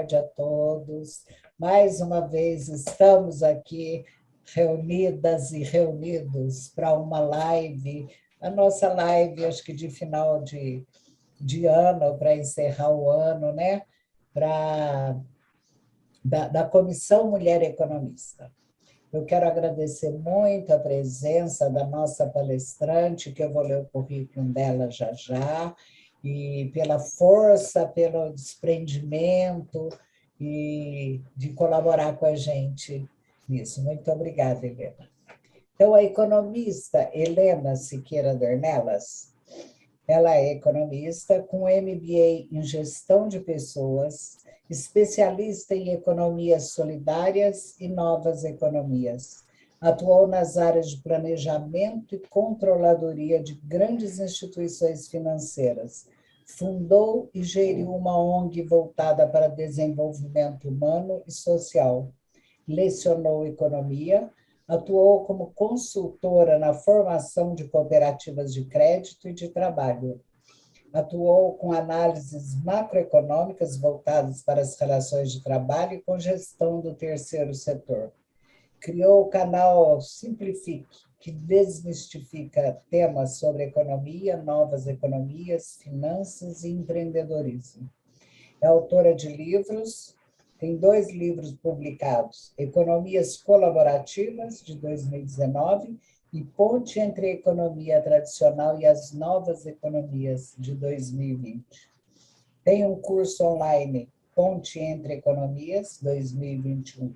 tarde a todos. Mais uma vez estamos aqui reunidas e reunidos para uma live, a nossa live, acho que de final de ano, para encerrar o ano, né? Da Comissão Mulher Economista. Eu quero agradecer muito a presença da nossa palestrante, que eu vou ler o currículo dela já já, e pela força, pelo desprendimento e de colaborar com a gente nisso. Muito obrigada, Helena. Então, a economista Helena Siqueira Dornelas, ela é economista com MBA em Gestão de Pessoas, especialista em economias solidárias e novas economias. Atuou nas áreas de planejamento e controladoria de grandes instituições financeiras. Fundou e geriu uma ONG voltada para desenvolvimento humano e social. Lecionou economia, atuou como consultora na formação de cooperativas de crédito e de trabalho. Atuou com análises macroeconômicas voltadas para as relações de trabalho e com gestão do terceiro setor. Criou o canal Simplifique, que desmistifica temas sobre economia, novas economias, finanças e empreendedorismo. É autora de livros, tem 2 livros publicados, Economias Colaborativas, de 2019, e Ponte entre a Economia Tradicional e as Novas Economias, de 2020. Tem um curso online, Ponte entre Economias, 2021.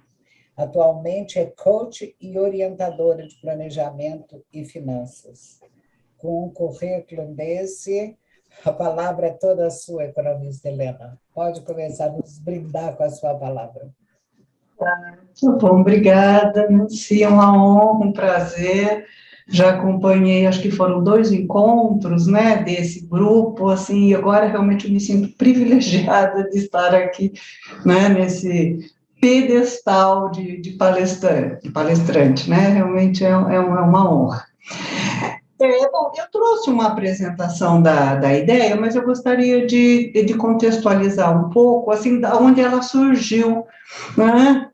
Atualmente é coach e orientadora de planejamento e finanças. Com um currículo desse, a palavra é toda sua, economista Helena. Pode começar a nos brindar com a sua palavra. Tá bom, obrigada, Nancy, é uma honra, um prazer. Já acompanhei, acho que foram 2 encontros, né, desse grupo, assim, e agora realmente eu me sinto privilegiada de estar aqui, né, nesse pedestal de palestrante, né, realmente é uma honra. Bom, eu trouxe uma apresentação da ideia, mas eu gostaria de contextualizar um pouco, assim, da onde ela surgiu, né?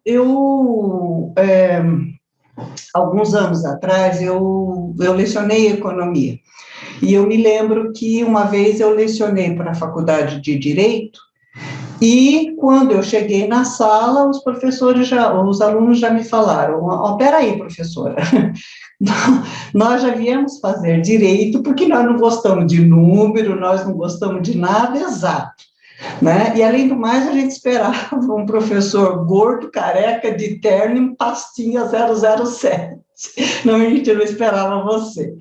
Alguns anos atrás, eu lecionei economia, e eu me lembro que uma vez eu lecionei para a faculdade de Direito, e quando eu cheguei na sala, os alunos já me falaram, peraí, professora, nós já viemos fazer direito porque nós não gostamos de número, nós não gostamos de nada exato, né? E, além do mais, a gente esperava um professor gordo, careca, de terno e pastinha 007. Não, gente, eu não esperava você,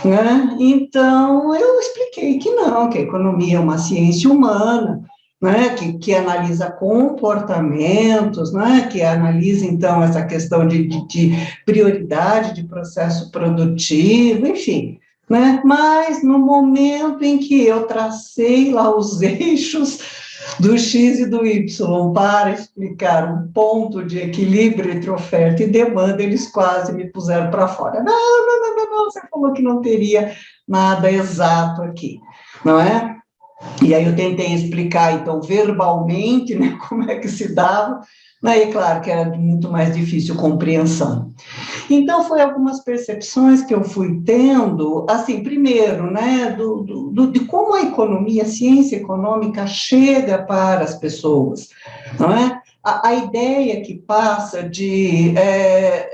né? Então, eu expliquei que não, que a economia é uma ciência humana, né, que analisa comportamentos, né, que analisa, então, essa questão de prioridade de processo produtivo, enfim, né, mas no momento em que eu tracei lá os eixos do X e do Y para explicar um ponto de equilíbrio entre oferta e demanda, eles quase me puseram para fora. Não, você falou que não teria nada exato aqui, não é? E aí eu tentei explicar, então, verbalmente, né, como é que se dava, né, e claro que era muito mais difícil compreensão. Então, foi algumas percepções que eu fui tendo, assim, primeiro, né, de como a economia, a ciência econômica chega para as pessoas, não é? A ideia que passa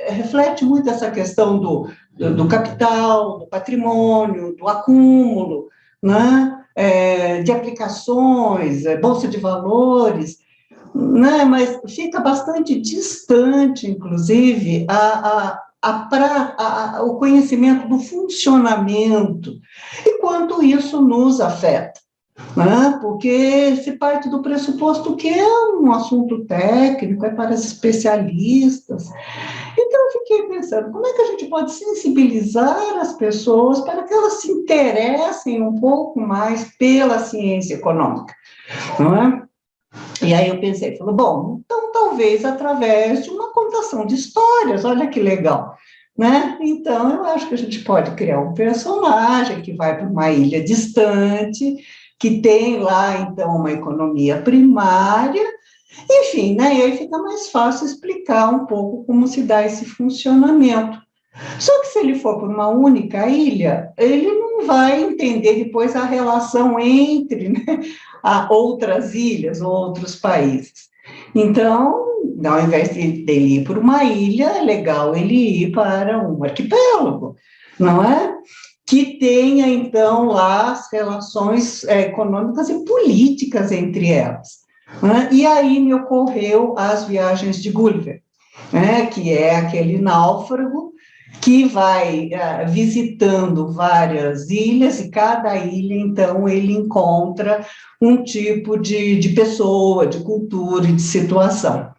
reflete muito essa questão do capital, do patrimônio, do acúmulo, né? De aplicações, bolsa de valores, né? Mas fica bastante distante, inclusive, o conhecimento do funcionamento e quanto isso nos afeta, né? Porque se parte do pressuposto que é um assunto técnico, é para especialistas. Então, eu fiquei pensando, como é que a gente pode sensibilizar as pessoas para que elas se interessem um pouco mais pela ciência econômica, não é? E aí eu pensei, bom, então talvez através de uma contação de histórias, olha que legal, né? Então, eu acho que a gente pode criar um personagem que vai para uma ilha distante, que tem lá, então, uma economia primária, Enfim, né, e aí fica mais fácil explicar um pouco como se dá esse funcionamento. Só que se ele for por uma única ilha, ele não vai entender depois a relação entre, né, outras ilhas ou outros países. Então, ao invés de ele ir por uma ilha, é legal ele ir para um arquipélago, não é? Que tenha, então, lá as relações econômicas e políticas entre elas. Né? E aí me ocorreu as viagens de Gulliver, né? Que é aquele náufrago que vai visitando várias ilhas, e cada ilha, então, ele encontra um tipo de pessoa, de cultura e de situação.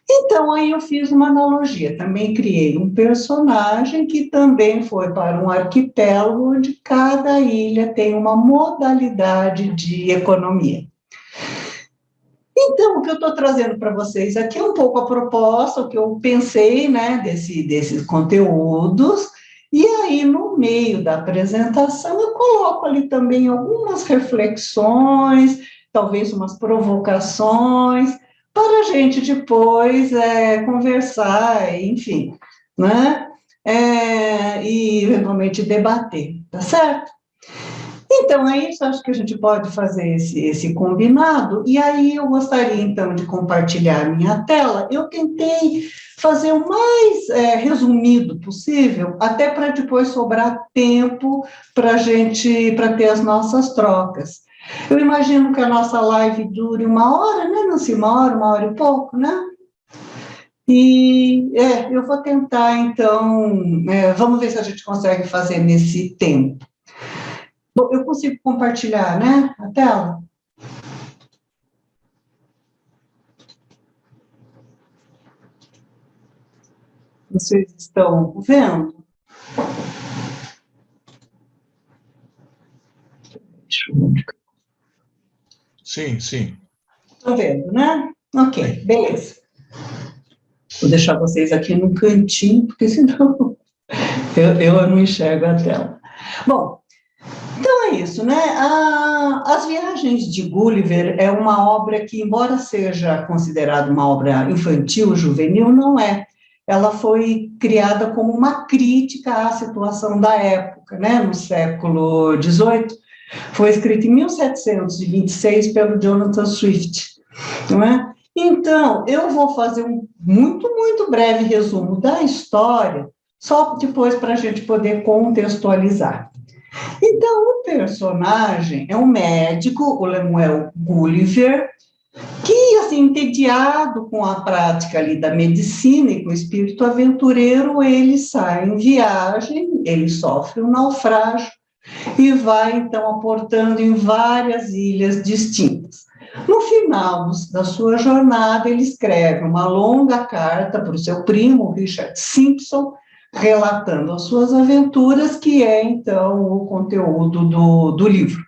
Então, aí eu fiz uma analogia, também criei um personagem que também foi para um arquipélago, onde cada ilha tem uma modalidade de economia. Então, o que eu estou trazendo para vocês aqui é um pouco a proposta, o que eu pensei, né, desses conteúdos, e aí, no meio da apresentação, eu coloco ali também algumas reflexões, talvez umas provocações, para a gente depois conversar, enfim, né, e eventualmente debater, tá certo? Então, é isso, acho que a gente pode fazer esse combinado, e aí eu gostaria, então, de compartilhar a minha tela. Eu tentei fazer o mais resumido possível, até para depois sobrar tempo para para ter as nossas trocas. Eu imagino que a nossa live dure 1 hora, né, Nancy? 1 hora e pouco, né? E eu vou tentar, então, vamos ver se a gente consegue fazer nesse tempo. Bom, eu consigo compartilhar, né, a tela? Vocês estão vendo? Sim, sim. Estão vendo, né? Ok, beleza. Vou deixar vocês aqui no cantinho, porque senão eu não enxergo a tela. Bom, então é isso, né? As Viagens de Gulliver é uma obra que, embora seja considerada uma obra infantil, juvenil, não é. Ela foi criada como uma crítica à situação da época, né? No século XVIII. Foi escrita em 1726 pelo Jonathan Swift, não é? Então, eu vou fazer um muito breve resumo da história, só depois para a gente poder contextualizar. Então, o personagem é um médico, o Lemuel Gulliver, que, assim, entediado com a prática ali da medicina e com o espírito aventureiro, ele sai em viagem, ele sofre um naufrágio e vai, então, aportando em várias ilhas distintas. No final da sua jornada, ele escreve uma longa carta para o seu primo, Richard Simpson, relatando as suas aventuras, que é, então, o conteúdo do livro,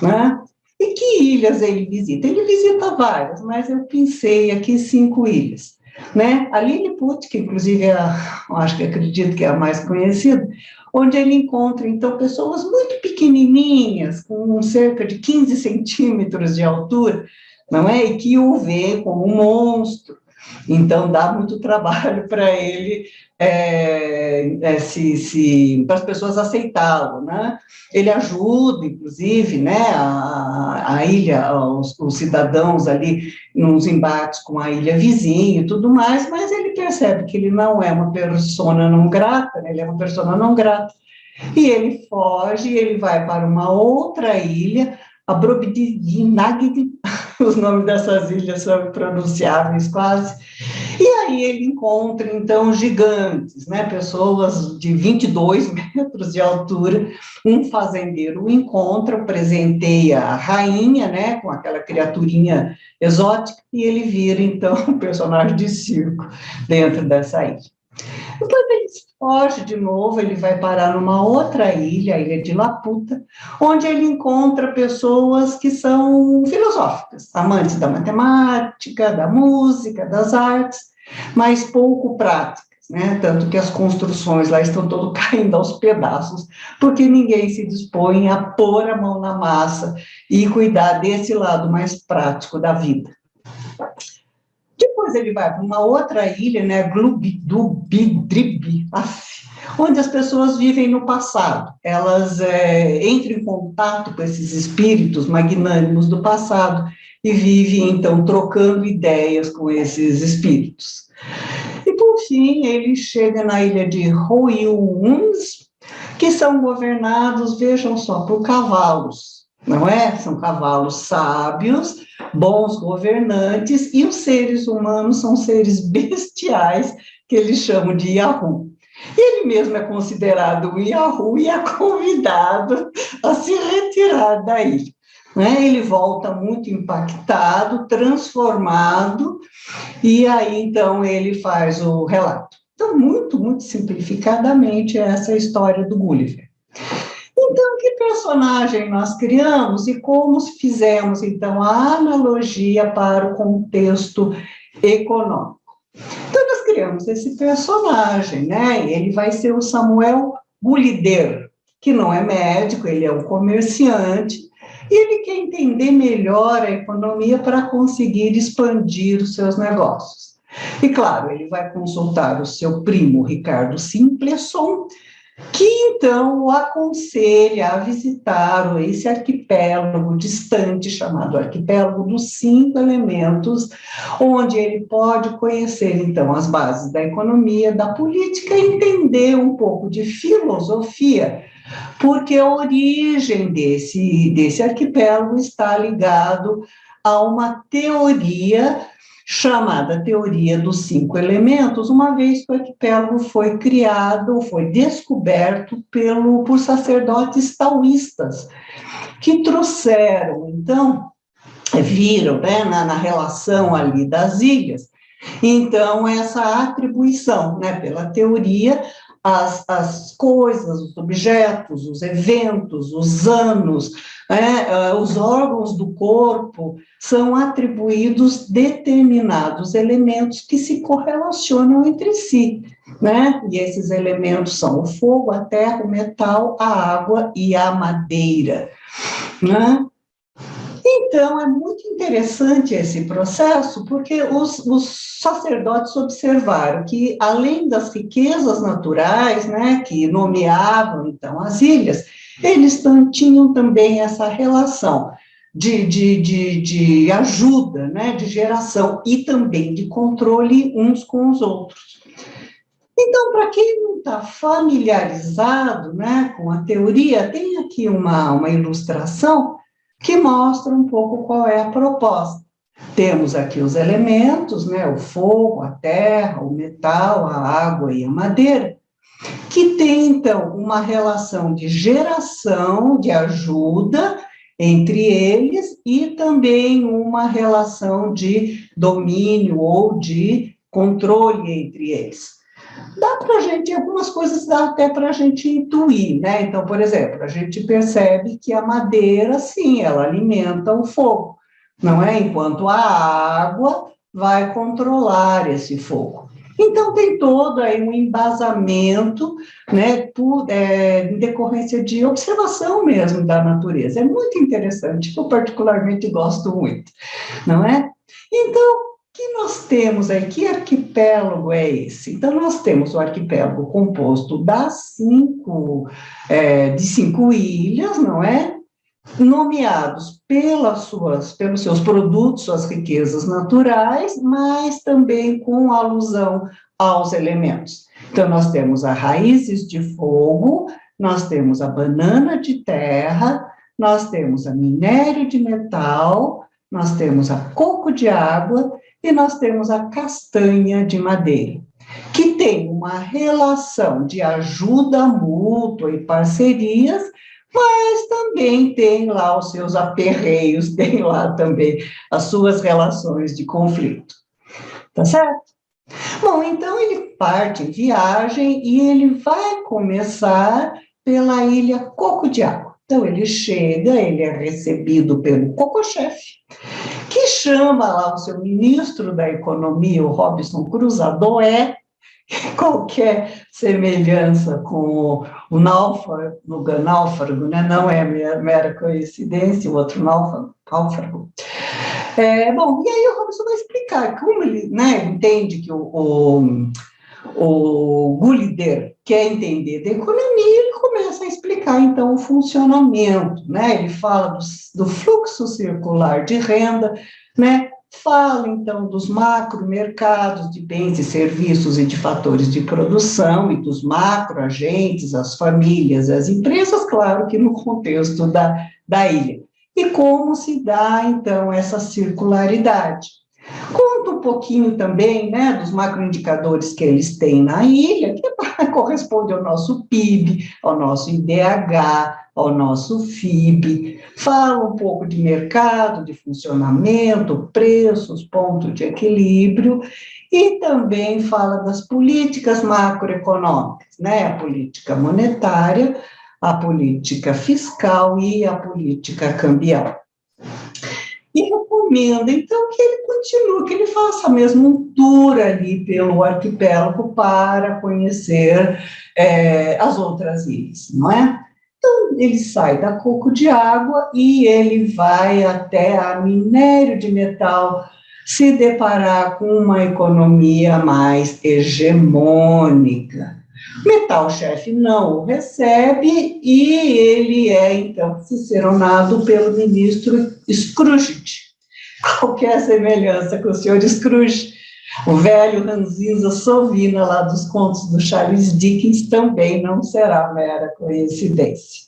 né? E que ilhas ele visita? Ele visita várias, mas eu pensei aqui 5 ilhas, né? A Lilliput, que inclusive acho que acredito que é a mais conhecida, onde ele encontra, então, pessoas muito pequenininhas, com cerca de 15 centímetros de altura, não é? E que o vê como um monstro. Então, dá muito trabalho para ele, para as pessoas aceitá-lo, né? Ele ajuda, inclusive, né, a ilha, os cidadãos ali, nos embates com a ilha vizinha e tudo mais, mas ele percebe que ele não é uma persona não grata, né? Ele é uma persona não grata, e ele foge, ele vai para uma outra ilha, a Brobdingnag, os nomes dessas ilhas são impronunciáveis quase, e aí ele encontra, então, gigantes, né, pessoas de 22 metros de altura, um fazendeiro o encontra, presenteia a rainha, né, com aquela criaturinha exótica, e ele vira, então, um personagem de circo dentro dessa ilha. Depois ele foge de novo, ele vai parar numa outra ilha, a ilha de Laputa, onde ele encontra pessoas que são filosóficas, amantes da matemática, da música, das artes, mas pouco práticas, né? Tanto que as construções lá estão todas caindo aos pedaços, porque ninguém se dispõe a pôr a mão na massa e cuidar desse lado mais prático da vida. depois ele vai para uma outra ilha, né, Glubidrib, onde as pessoas vivem no passado. Elas entram em contato com esses espíritos magnânimos do passado e vivem, então, trocando ideias com esses espíritos. E, por fim, ele chega na ilha de Roiuns, que são governados, vejam só, por cavalos, não é? São cavalos sábios, bons governantes, e os seres humanos são seres bestiais, que eles chamam de Yahoo. Ele mesmo é considerado um Yahoo e é convidado a se retirar da ilha. Ele volta muito impactado, transformado, e aí, então, ele faz o relato. Então, muito simplificadamente, essa é a história do Gulliver. Então, que personagem nós criamos e como fizemos, então, a analogia para o contexto econômico? Então, nós criamos esse personagem, né? Ele vai ser o Samuel Gulliver, que não é médico, ele é um comerciante, e ele quer entender melhor a economia para conseguir expandir os seus negócios. E, claro, ele vai consultar o seu primo, Ricardo Simpleson, que, então, o aconselha a visitar esse arquipélago distante, chamado Arquipélago dos 5 Elementos, onde ele pode conhecer, então, as bases da economia, da política e entender um pouco de filosofia, porque a origem desse arquipélago está ligado a uma teoria chamada Teoria dos 5 Elementos, uma vez que o arquipélago foi criado, foi descoberto por sacerdotes taoístas, que trouxeram, então, viram, né, na relação ali das ilhas, então, essa atribuição, né, pela teoria, as coisas, os objetos, os eventos, os anos, os órgãos do corpo são atribuídos determinados elementos que se correlacionam entre si, né? E esses elementos são o fogo, a terra, o metal, a água e a madeira, né? Então, é muito interessante esse processo, porque os sacerdotes observaram que, além das riquezas naturais, né, que nomeavam, então, as ilhas, eles tinham também essa relação de ajuda, né, de geração e também de controle uns com os outros. Então, para quem não está familiarizado, né, com a teoria, tem aqui uma ilustração que mostra um pouco qual é a proposta. Temos aqui os elementos, né, o fogo, a terra, o metal, a água e a madeira, que tem, então, uma relação de geração, de ajuda entre eles e também uma relação de domínio ou de controle entre eles. Dá para a gente, algumas coisas dá até para a gente intuir, né? Então, por exemplo, a gente percebe que a madeira, sim, ela alimenta o fogo, não é? Enquanto a água vai controlar esse fogo. Então, tem todo aí um embasamento, né, em decorrência de observação mesmo da natureza. É muito interessante, eu particularmente gosto muito, não é? Então, que nós temos aí, que arquipélago é esse? Então, nós temos o arquipélago composto de 5 ilhas, não é? Nomeados pelos seus produtos, suas riquezas naturais, mas também com alusão aos elementos. Então, nós temos as raízes de fogo, nós temos a banana de terra, nós temos a minério de metal, nós temos a coco de água, e nós temos a castanha de madeira, que tem uma relação de ajuda mútua e parcerias, mas também tem lá os seus aperreios, tem lá também as suas relações de conflito. Tá certo? Bom, então ele parte em viagem e ele vai começar pela ilha Coco de Água. Então ele chega, ele é recebido pelo Coco-chefe, que chama lá o seu ministro da Economia, o Robinson Crusoe. Qualquer semelhança com o náufrago, né? Não é mera coincidência, o outro náufrago. Bom, e aí o Robson vai explicar como ele, né, entende que o Gulliver quer entender da economia, ele começa a explicar, então, o funcionamento, né? Ele fala do fluxo circular de renda, né? Fala, então, dos macromercados de bens e serviços e de fatores de produção e dos macroagentes, as famílias, as empresas, claro que no contexto da ilha. E como se dá, então, essa circularidade. Conta um pouquinho também, né, dos macroindicadores que eles têm na ilha, que corresponde ao nosso PIB, ao nosso IDH, ao nosso FIB. Fala um pouco de mercado, de funcionamento, preços, ponto de equilíbrio, e também fala das políticas macroeconômicas, né, a política monetária, a política fiscal e a política cambial. E recomenda, então, que ele continue, que ele faça mesmo um tour ali pelo arquipélago para conhecer as outras ilhas, não é? Então, ele sai da Coco de Água e ele vai até a Minério de Metal, se deparar com uma economia mais hegemônica. Metal-chefe não o recebe e ele é, então, ciceronado pelo ministro Scrooge. Qualquer semelhança com o senhor Scrooge, o velho Ranzinza Sovina, lá dos contos do Charles Dickens, também não será mera coincidência.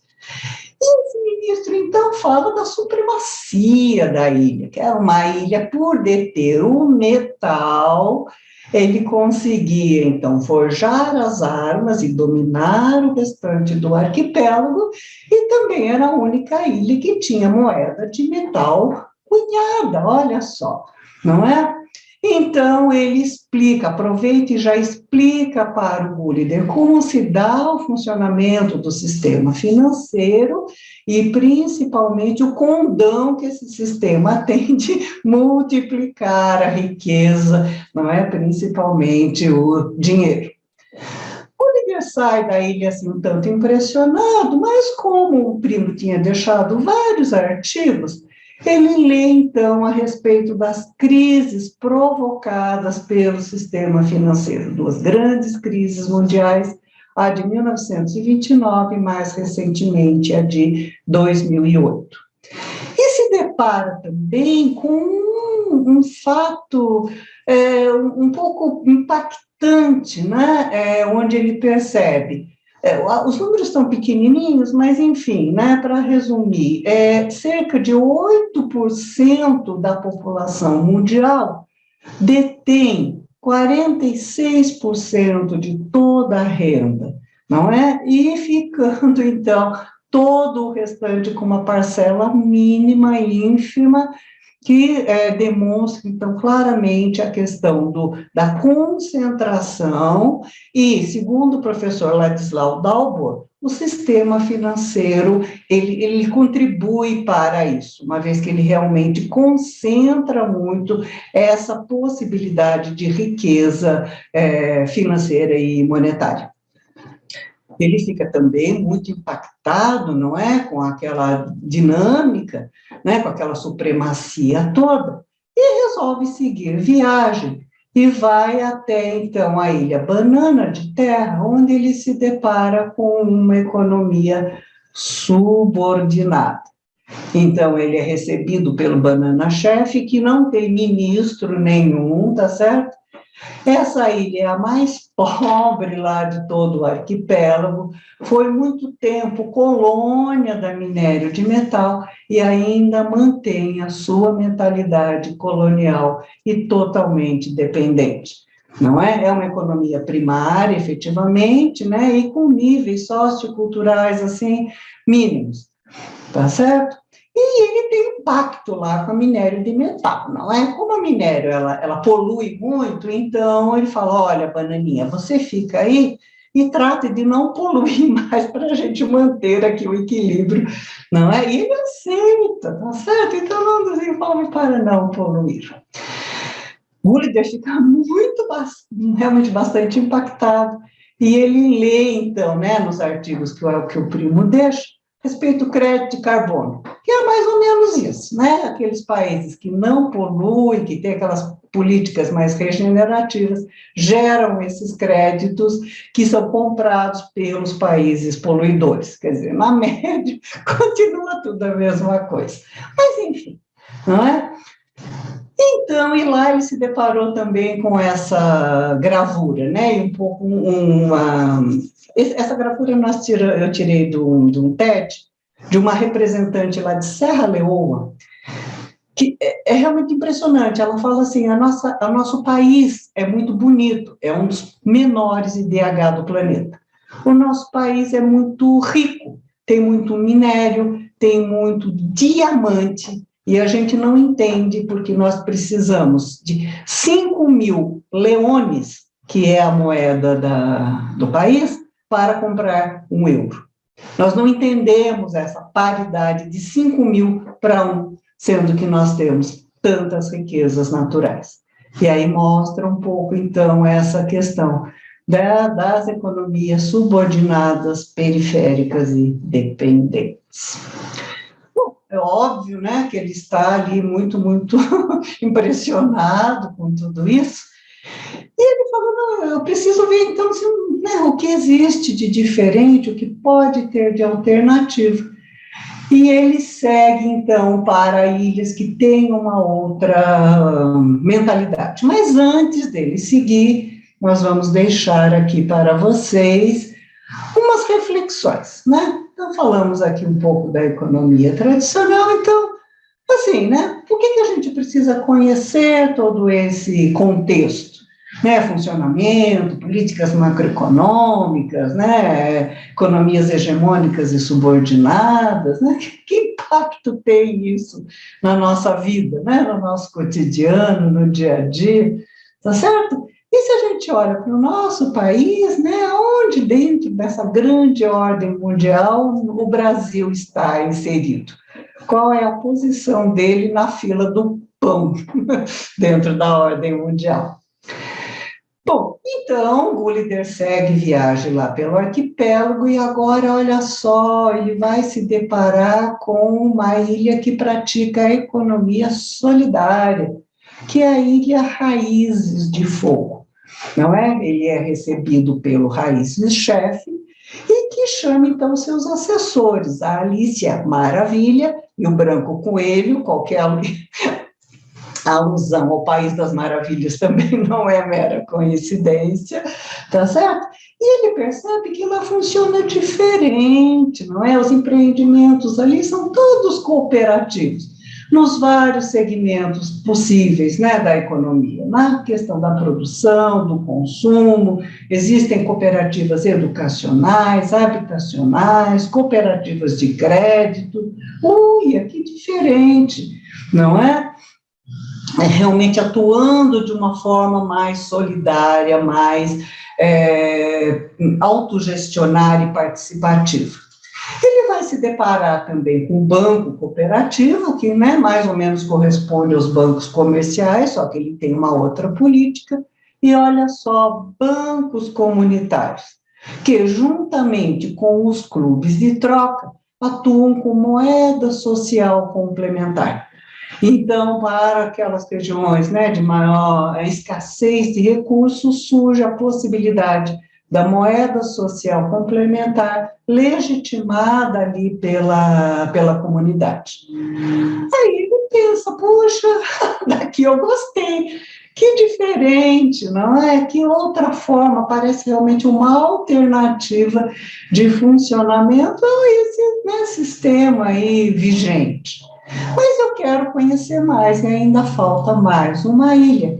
E esse ministro, então, fala da supremacia da ilha, que é uma ilha por deter o metal. Ele conseguia, então, forjar as armas e dominar o restante do arquipélago, e também era a única ilha que tinha moeda de metal cunhada, olha só, não é? Então, ele explica, aproveita e já explica para o Gulliver como se dá o funcionamento do sistema financeiro e, principalmente, o condão que esse sistema tem de multiplicar a riqueza, não é? Principalmente o dinheiro. O Gulliver sai da ilha assim um tanto impressionado, mas como o primo tinha deixado vários artigos, ele lê, então, a respeito das crises provocadas pelo sistema financeiro, duas grandes crises mundiais, a de 1929 e, mais recentemente, a de 2008. E se depara também com um fato um pouco impactante, né? Onde ele percebe. Os números estão pequenininhos, mas, enfim, né, para resumir, cerca de 8% da população mundial detém 46% de toda a renda, não é? E ficando, então, todo o restante com uma parcela mínima e ínfima, que demonstra, então, claramente a questão da concentração e, segundo o professor Ladislau Dalbor, o sistema financeiro, ele contribui para isso, uma vez que ele realmente concentra muito essa possibilidade de riqueza financeira e monetária. Ele fica também muito impactado, não é, com aquela dinâmica, né, com aquela supremacia toda, e resolve seguir viagem, e vai até, então, a Ilha Banana de Terra, onde ele se depara com uma economia subordinada. Então, ele é recebido pelo Banana Chefe, que não tem ministro nenhum, tá certo? Essa ilha é a mais pobre lá de todo o arquipélago, foi muito tempo colônia da Minério de Metal e ainda mantém a sua mentalidade colonial e totalmente dependente. Não é? É uma economia primária, efetivamente, né? E com níveis socioculturais, assim, mínimos, tá certo? E ele tem um pacto lá com a minério de metal, não é? Como a minério, ela polui muito, então ele fala, olha, Bananinha, você fica aí e trata de não poluir mais para a gente manter aqui o equilíbrio, não é? E ele aceita, tá certo? Então não desenvolve para não poluir. Gulliver fica realmente bastante impactado, e ele lê, então, né, nos artigos que o primo deixa, respeito ao crédito de carbono, que é mais ou menos isso, né? Aqueles países que não poluem, que têm aquelas políticas mais regenerativas, geram esses créditos que são comprados pelos países poluidores. Quer dizer, na média, continua tudo a mesma coisa. Mas, enfim, não é? Então, e lá ele se deparou também com essa gravura, né? E um pouco essa gravura eu tirei de um TED, de uma representante lá de Serra Leoa, que é realmente impressionante. Ela fala assim, o nosso país é muito bonito, é um dos menores IDH do planeta. O nosso país é muito rico, tem muito minério, tem muito diamante, e a gente não entende porque nós precisamos de 5.000 leones, que é a moeda do país, para comprar €1. Nós não entendemos essa paridade de 5.000 para 1, sendo que nós temos tantas riquezas naturais. E aí mostra um pouco, então, essa questão das economias subordinadas, periféricas e dependentes. Bom, é óbvio, né, que ele está ali muito, muito impressionado com tudo isso, e ele falou, não, eu preciso ver, então, né, o que existe de diferente, o que pode ter de alternativo. E ele segue, então, para ilhas que têm uma outra mentalidade. Mas antes dele seguir, nós vamos deixar aqui para vocês umas reflexões, né? Então, falamos aqui um pouco da economia tradicional, então, assim, né? Por que a gente precisa conhecer todo esse contexto? Né, funcionamento, políticas macroeconômicas, né, economias hegemônicas e subordinadas, né, que impacto tem isso na nossa vida, né, no nosso cotidiano, no dia a dia, tá certo? E se a gente olha para o nosso país, né, onde dentro dessa grande ordem mundial o Brasil está inserido? Qual é a posição dele na fila do pão dentro da ordem mundial? Bom, então, Gulliver segue viagem lá pelo arquipélago e agora, olha só, ele vai se deparar com uma ilha que pratica a economia solidária, que é a Ilha Raízes de Fogo, não é? Ele é recebido pelo Raízes-chefe e que chama, então, seus assessores, a Alicia Maravilha e o Branco Coelho, qualquer a alusão ao País das Maravilhas também não é mera coincidência, tá certo? E ele percebe que lá funciona diferente, não é? Os empreendimentos ali são todos cooperativos, nos vários segmentos possíveis, né, da economia, na questão da produção, do consumo, existem cooperativas educacionais, habitacionais, cooperativas de crédito, que diferente, não é? Realmente atuando de uma forma mais solidária, mais autogestionária e participativa. Ele vai se deparar também com o banco cooperativo, que, né, mais ou menos corresponde aos bancos comerciais, só que ele tem uma outra política, e olha só, bancos comunitários, que juntamente com os clubes de troca, atuam com moeda social complementar. Então, para aquelas regiões, né, de maior escassez de recursos, surge a possibilidade da moeda social complementar legitimada ali pela comunidade. Aí ele pensa, puxa, daqui eu gostei, que diferente, não é? Que outra forma, parece realmente uma alternativa de funcionamento a esse, né, sistema aí vigente. Mas eu quero conhecer mais, e ainda falta mais uma ilha,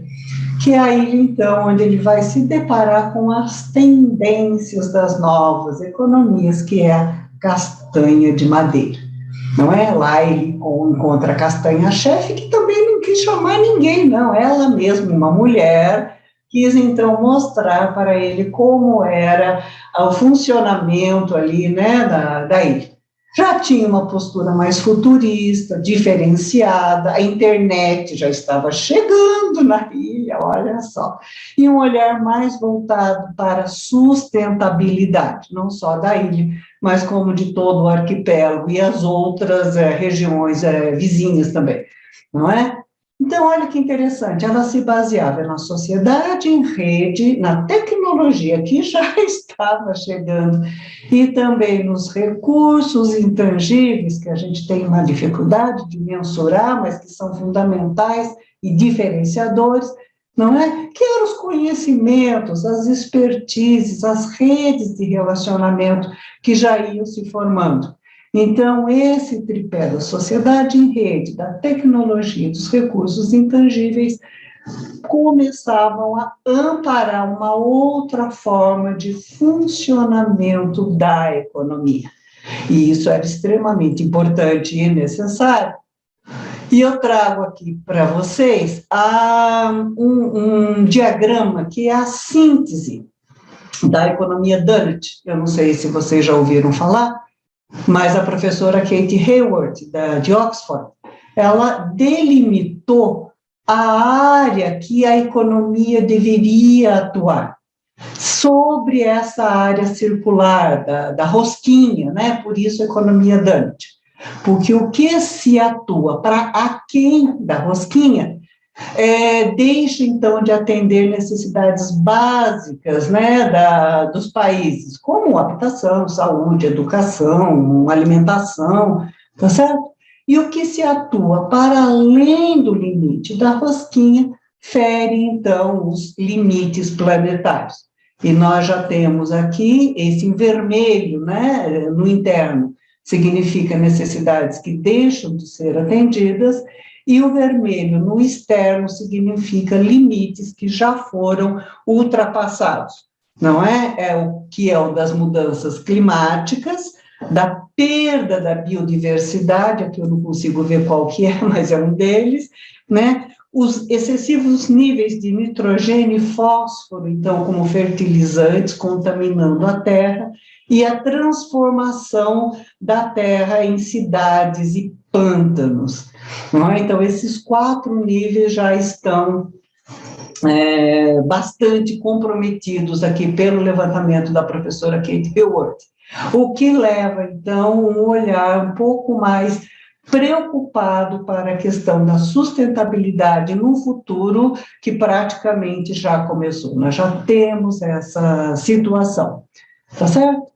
que é a ilha, então, onde ele vai se deparar com as tendências das novas economias, que é a castanha de madeira. Não é? Lá ele encontra a castanha-chefe, que também não quis chamar ninguém, não. Ela mesma, uma mulher, quis, então, mostrar para ele como era o funcionamento ali, né, da ilha. Já tinha uma postura mais futurista, diferenciada, a internet já estava chegando na ilha, olha só, e um olhar mais voltado para a sustentabilidade, não só da ilha, mas como de todo o arquipélago e as outras regiões vizinhas também, não é? Então, olha que interessante, ela se baseava na sociedade em rede, na tecnologia que já estava chegando, e também nos recursos intangíveis, que a gente tem uma dificuldade de mensurar, mas que são fundamentais e diferenciadores, não é? Que eram os conhecimentos, as expertises, as redes de relacionamento que já iam se formando. Então, esse tripé da sociedade em rede, da tecnologia, dos recursos intangíveis, começavam a amparar uma outra forma de funcionamento da economia. E isso era extremamente importante e necessário. E eu trago aqui para vocês um diagrama que é a síntese da economia Dunnett. Eu não sei se vocês já ouviram falar, mas a professora Kate Hayward, de Oxford, ela delimitou a área que a economia deveria atuar, sobre essa área circular, da rosquinha, né? Por isso, economia Dunnett. Porque o que se atua para aquém da rosquinha deixa, então, de atender necessidades básicas, né, dos países, como habitação, saúde, educação, alimentação, tá certo? E o que se atua para além do limite da rosquinha fere, então, os limites planetários. E nós já temos aqui esse em vermelho, né, no interno, significa necessidades que deixam de ser atendidas, e o vermelho no externo significa limites que já foram ultrapassados, não é? É o que é o das mudanças climáticas, da perda da biodiversidade, aqui eu não consigo ver qual que é, mas é um deles, né? Os excessivos níveis de nitrogênio e fósforo, então, como fertilizantes, contaminando a terra, e a transformação da terra em cidades e pântanos. Não é? Então, esses 4 níveis já estão bastante comprometidos aqui pelo levantamento da professora Kate Hayward, o que leva, então, um olhar um pouco mais preocupado para a questão da sustentabilidade no futuro, que praticamente já começou. Nós já temos essa situação, tá certo?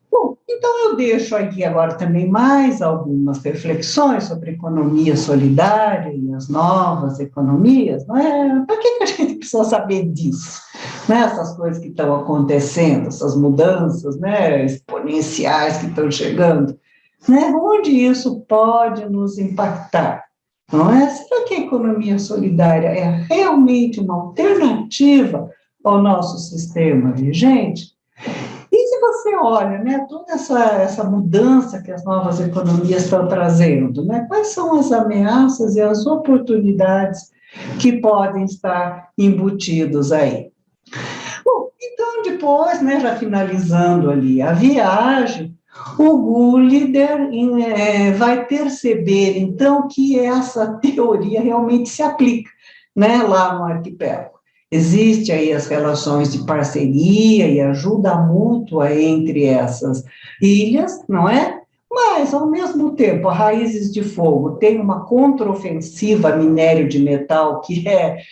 Bom, então eu deixo aqui agora também mais algumas reflexões sobre economia solidária e as novas economias, não é? Para que a gente precisa saber disso? Né? Essas coisas que estão acontecendo, essas mudanças, né, exponenciais que estão chegando, né? Onde isso pode nos impactar? Não é? Será que a economia solidária é realmente uma alternativa ao nosso sistema vigente? E se você olha, né, toda essa mudança que as novas economias estão trazendo, né, quais são as ameaças e as oportunidades que podem estar embutidos aí? Bom, então depois, né, já finalizando ali a viagem, o Gulliver vai perceber, então, que essa teoria realmente se aplica, né, lá no arquipélago. Existem aí as relações de parceria e ajuda mútua entre essas ilhas, não é? Mas, ao mesmo tempo, a Raízes de Fogo tem uma contraofensiva a minério de metal que é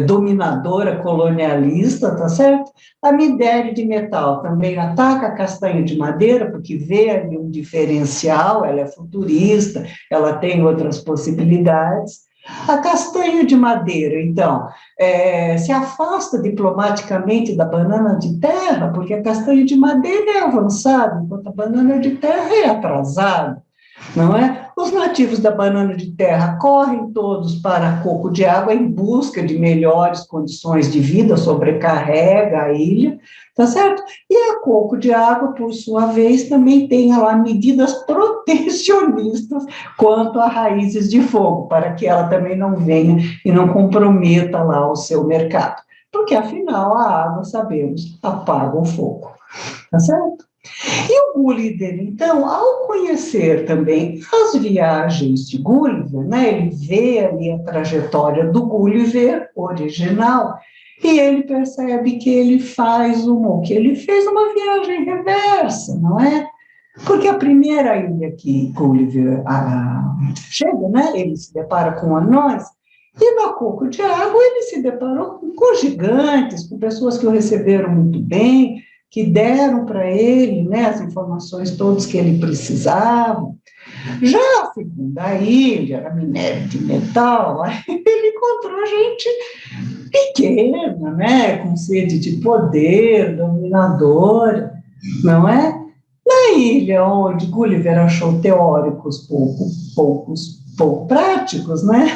dominadora, colonialista, tá certo? A minério de metal também ataca a castanha de madeira, porque vê ali um diferencial, ela é futurista, ela tem outras possibilidades. A castanha de madeira, então, se afasta diplomaticamente da banana de terra, porque a castanha de madeira é avançada, enquanto a banana de terra é atrasada, não é? Os nativos da banana de terra correm todos para coco de água em busca de melhores condições de vida, sobrecarrega a ilha, tá certo? E a coco de água, por sua vez, também tem lá medidas protecionistas quanto a Raízes de Fogo, para que ela também não venha e não comprometa lá o seu mercado. Porque, afinal, a água, sabemos, apaga o fogo, tá certo? E o Gulliver, então, ao conhecer também as viagens de Gulliver, né, ele vê ali a trajetória do Gulliver original, e ele percebe que ele que ele fez uma viagem reversa, não é? Porque a primeira ilha que Gulliver chega, né, ele se depara com anões, e no Coco de Água ele se deparou com gigantes, com pessoas que o receberam muito bem, que deram para ele, né, as informações todas que ele precisava. Já a segunda ilha, era minério de metal, aí ele encontrou gente pequena, né, com sede de poder, dominadora, não é? Na ilha onde Gulliver achou teóricos pouco práticos, né?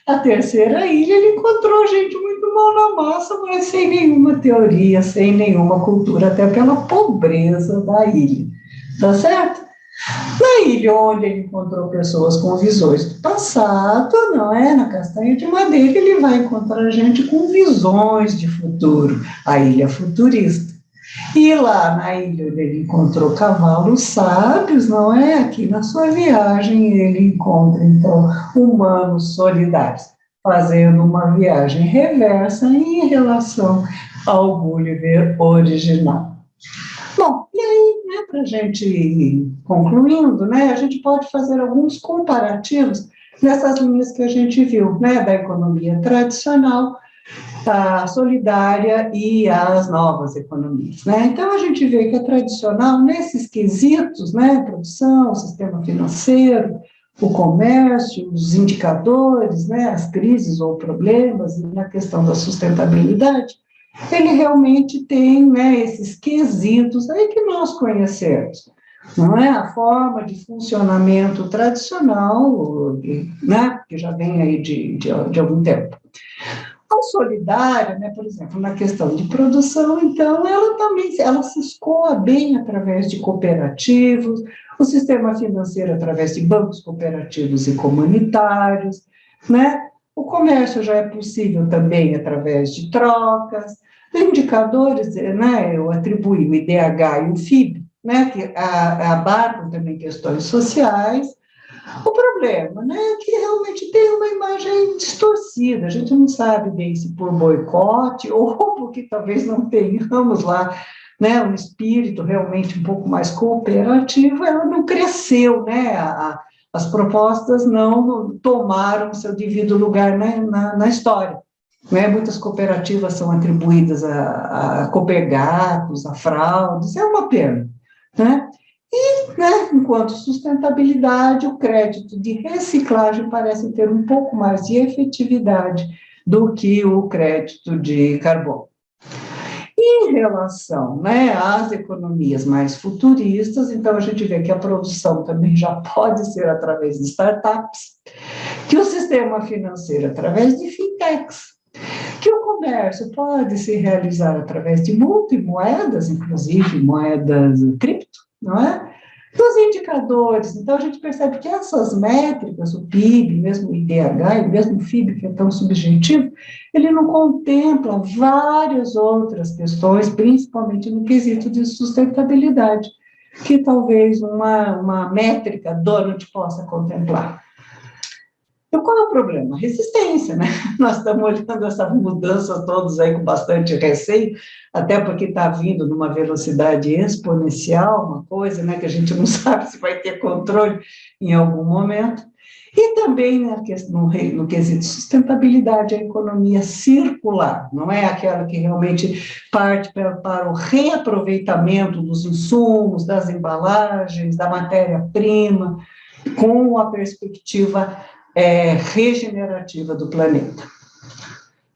A terceira ilha ele encontrou gente muito mal na massa, mas sem nenhuma teoria, sem nenhuma cultura, até pela pobreza da ilha, tá certo? Na ilha onde ele encontrou pessoas com visões do passado, não é? Na Castanha de Madeira, ele vai encontrar gente com visões de futuro, a ilha futurista. E lá na ilha ele encontrou cavalos sábios, não é? Aqui na sua viagem ele encontra, então, humanos solidários, fazendo uma viagem reversa em relação ao Gulliver original. Bom, e aí, né, para a gente ir concluindo, né, a gente pode fazer alguns comparativos nessas linhas que a gente viu, né, da economia tradicional, a solidária e as novas economias, né? Então, a gente vê que a tradicional, nesses quesitos, né, produção, sistema financeiro, o comércio, os indicadores, né, as crises ou problemas, na questão da sustentabilidade, ele realmente tem, né, esses quesitos aí que nós conhecemos, não é? A forma de funcionamento tradicional, né, que já vem aí de algum tempo. A solidária, né, por exemplo, na questão de produção, então, ela se escoa bem através de cooperativos, o sistema financeiro através de bancos cooperativos e comunitários, né? O comércio já é possível também através de trocas, indicadores, né, eu atribuí o IDH e o FIB, né, que abarcam também questões sociais. O problema, né, é que realmente tem uma imagem distorcida, a gente não sabe bem se por boicote ou porque talvez não tenhamos lá, né, um espírito realmente um pouco mais cooperativo, ela não cresceu, né, as propostas não tomaram seu devido lugar, né, na história. Né, muitas cooperativas são atribuídas a copegados, a fraudes, é uma pena, né? E, né, enquanto sustentabilidade, o crédito de reciclagem parece ter um pouco mais de efetividade do que o crédito de carbono. Em relação, né, às economias mais futuristas, então a gente vê que a produção também já pode ser através de startups, que o sistema financeiro através de fintechs, que o comércio pode se realizar através de multimoedas, inclusive moedas cripto, não é? Dos indicadores, então a gente percebe que essas métricas, o PIB, mesmo o IDH e mesmo o FIB, que é tão subjetivo, ele não contempla várias outras questões, principalmente no quesito de sustentabilidade, que talvez uma métrica Donut possa contemplar. Então, qual é o problema? Resistência, né? Nós estamos olhando essa mudança todos aí com bastante receio, até porque está vindo numa velocidade exponencial, uma coisa, né, que a gente não sabe se vai ter controle em algum momento. E também, né, no quesito sustentabilidade, a economia circular, não é aquela que realmente parte para o reaproveitamento dos insumos, das embalagens, da matéria-prima, com a perspectiva regenerativa do planeta.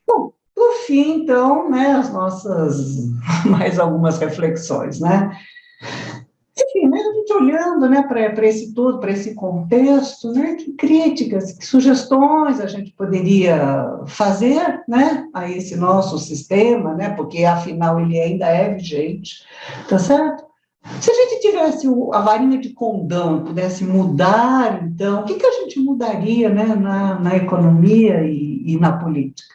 Bom, por fim, então, né, as nossas mais algumas reflexões, né? Enfim, né, a gente olhando, né, para esse todo, para esse contexto, né, que críticas, que sugestões a gente poderia fazer, né, a esse nosso sistema, né, porque afinal ele ainda é vigente, tá certo? Se a gente tivesse a varinha de condão, pudesse mudar, então, o que a gente mudaria, né, na economia e na política,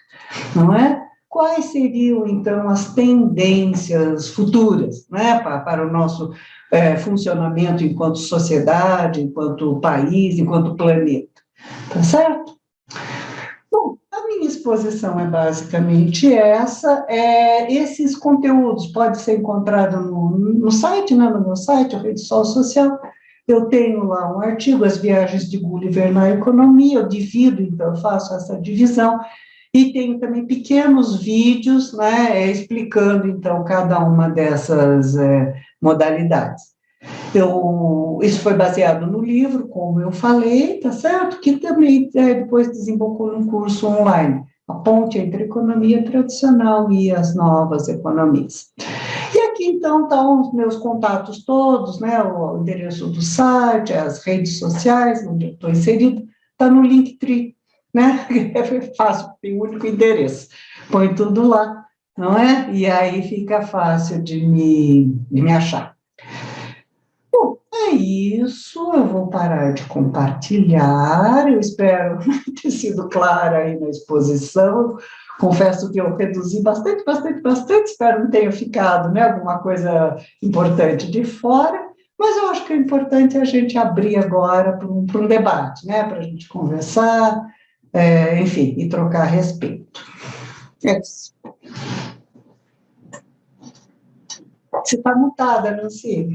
não é? Quais seriam, então, as tendências futuras, né, para o nosso funcionamento enquanto sociedade, enquanto país, enquanto planeta, tá certo? Bom, a minha experiência exposição é basicamente essa. Esses conteúdos podem ser encontrados no site, né, no meu site, a Rede Sol Social. Eu tenho lá um artigo, As Viagens de Gulliver na Economia, eu divido, então, eu faço essa divisão, e tenho também pequenos vídeos, né, explicando, então, cada uma dessas modalidades. Isso foi baseado no livro, como eu falei, tá certo? Que também depois desembocou num curso online, a ponte entre a economia tradicional e as novas economias. E aqui, então, estão os meus contatos todos, né? O endereço do site, as redes sociais, onde eu estou inserido, está no Linktree, né? É fácil, tem um único endereço. Põe tudo lá, não é? E aí fica fácil de me achar. É isso, eu vou parar de compartilhar, eu espero ter sido clara aí na exposição, confesso que eu reduzi bastante, espero não tenha ficado, né, alguma coisa importante de fora, mas eu acho que é importante a gente abrir agora para um debate, né, para a gente conversar, enfim, e trocar a respeito. É isso. Você está mutada, Nancy?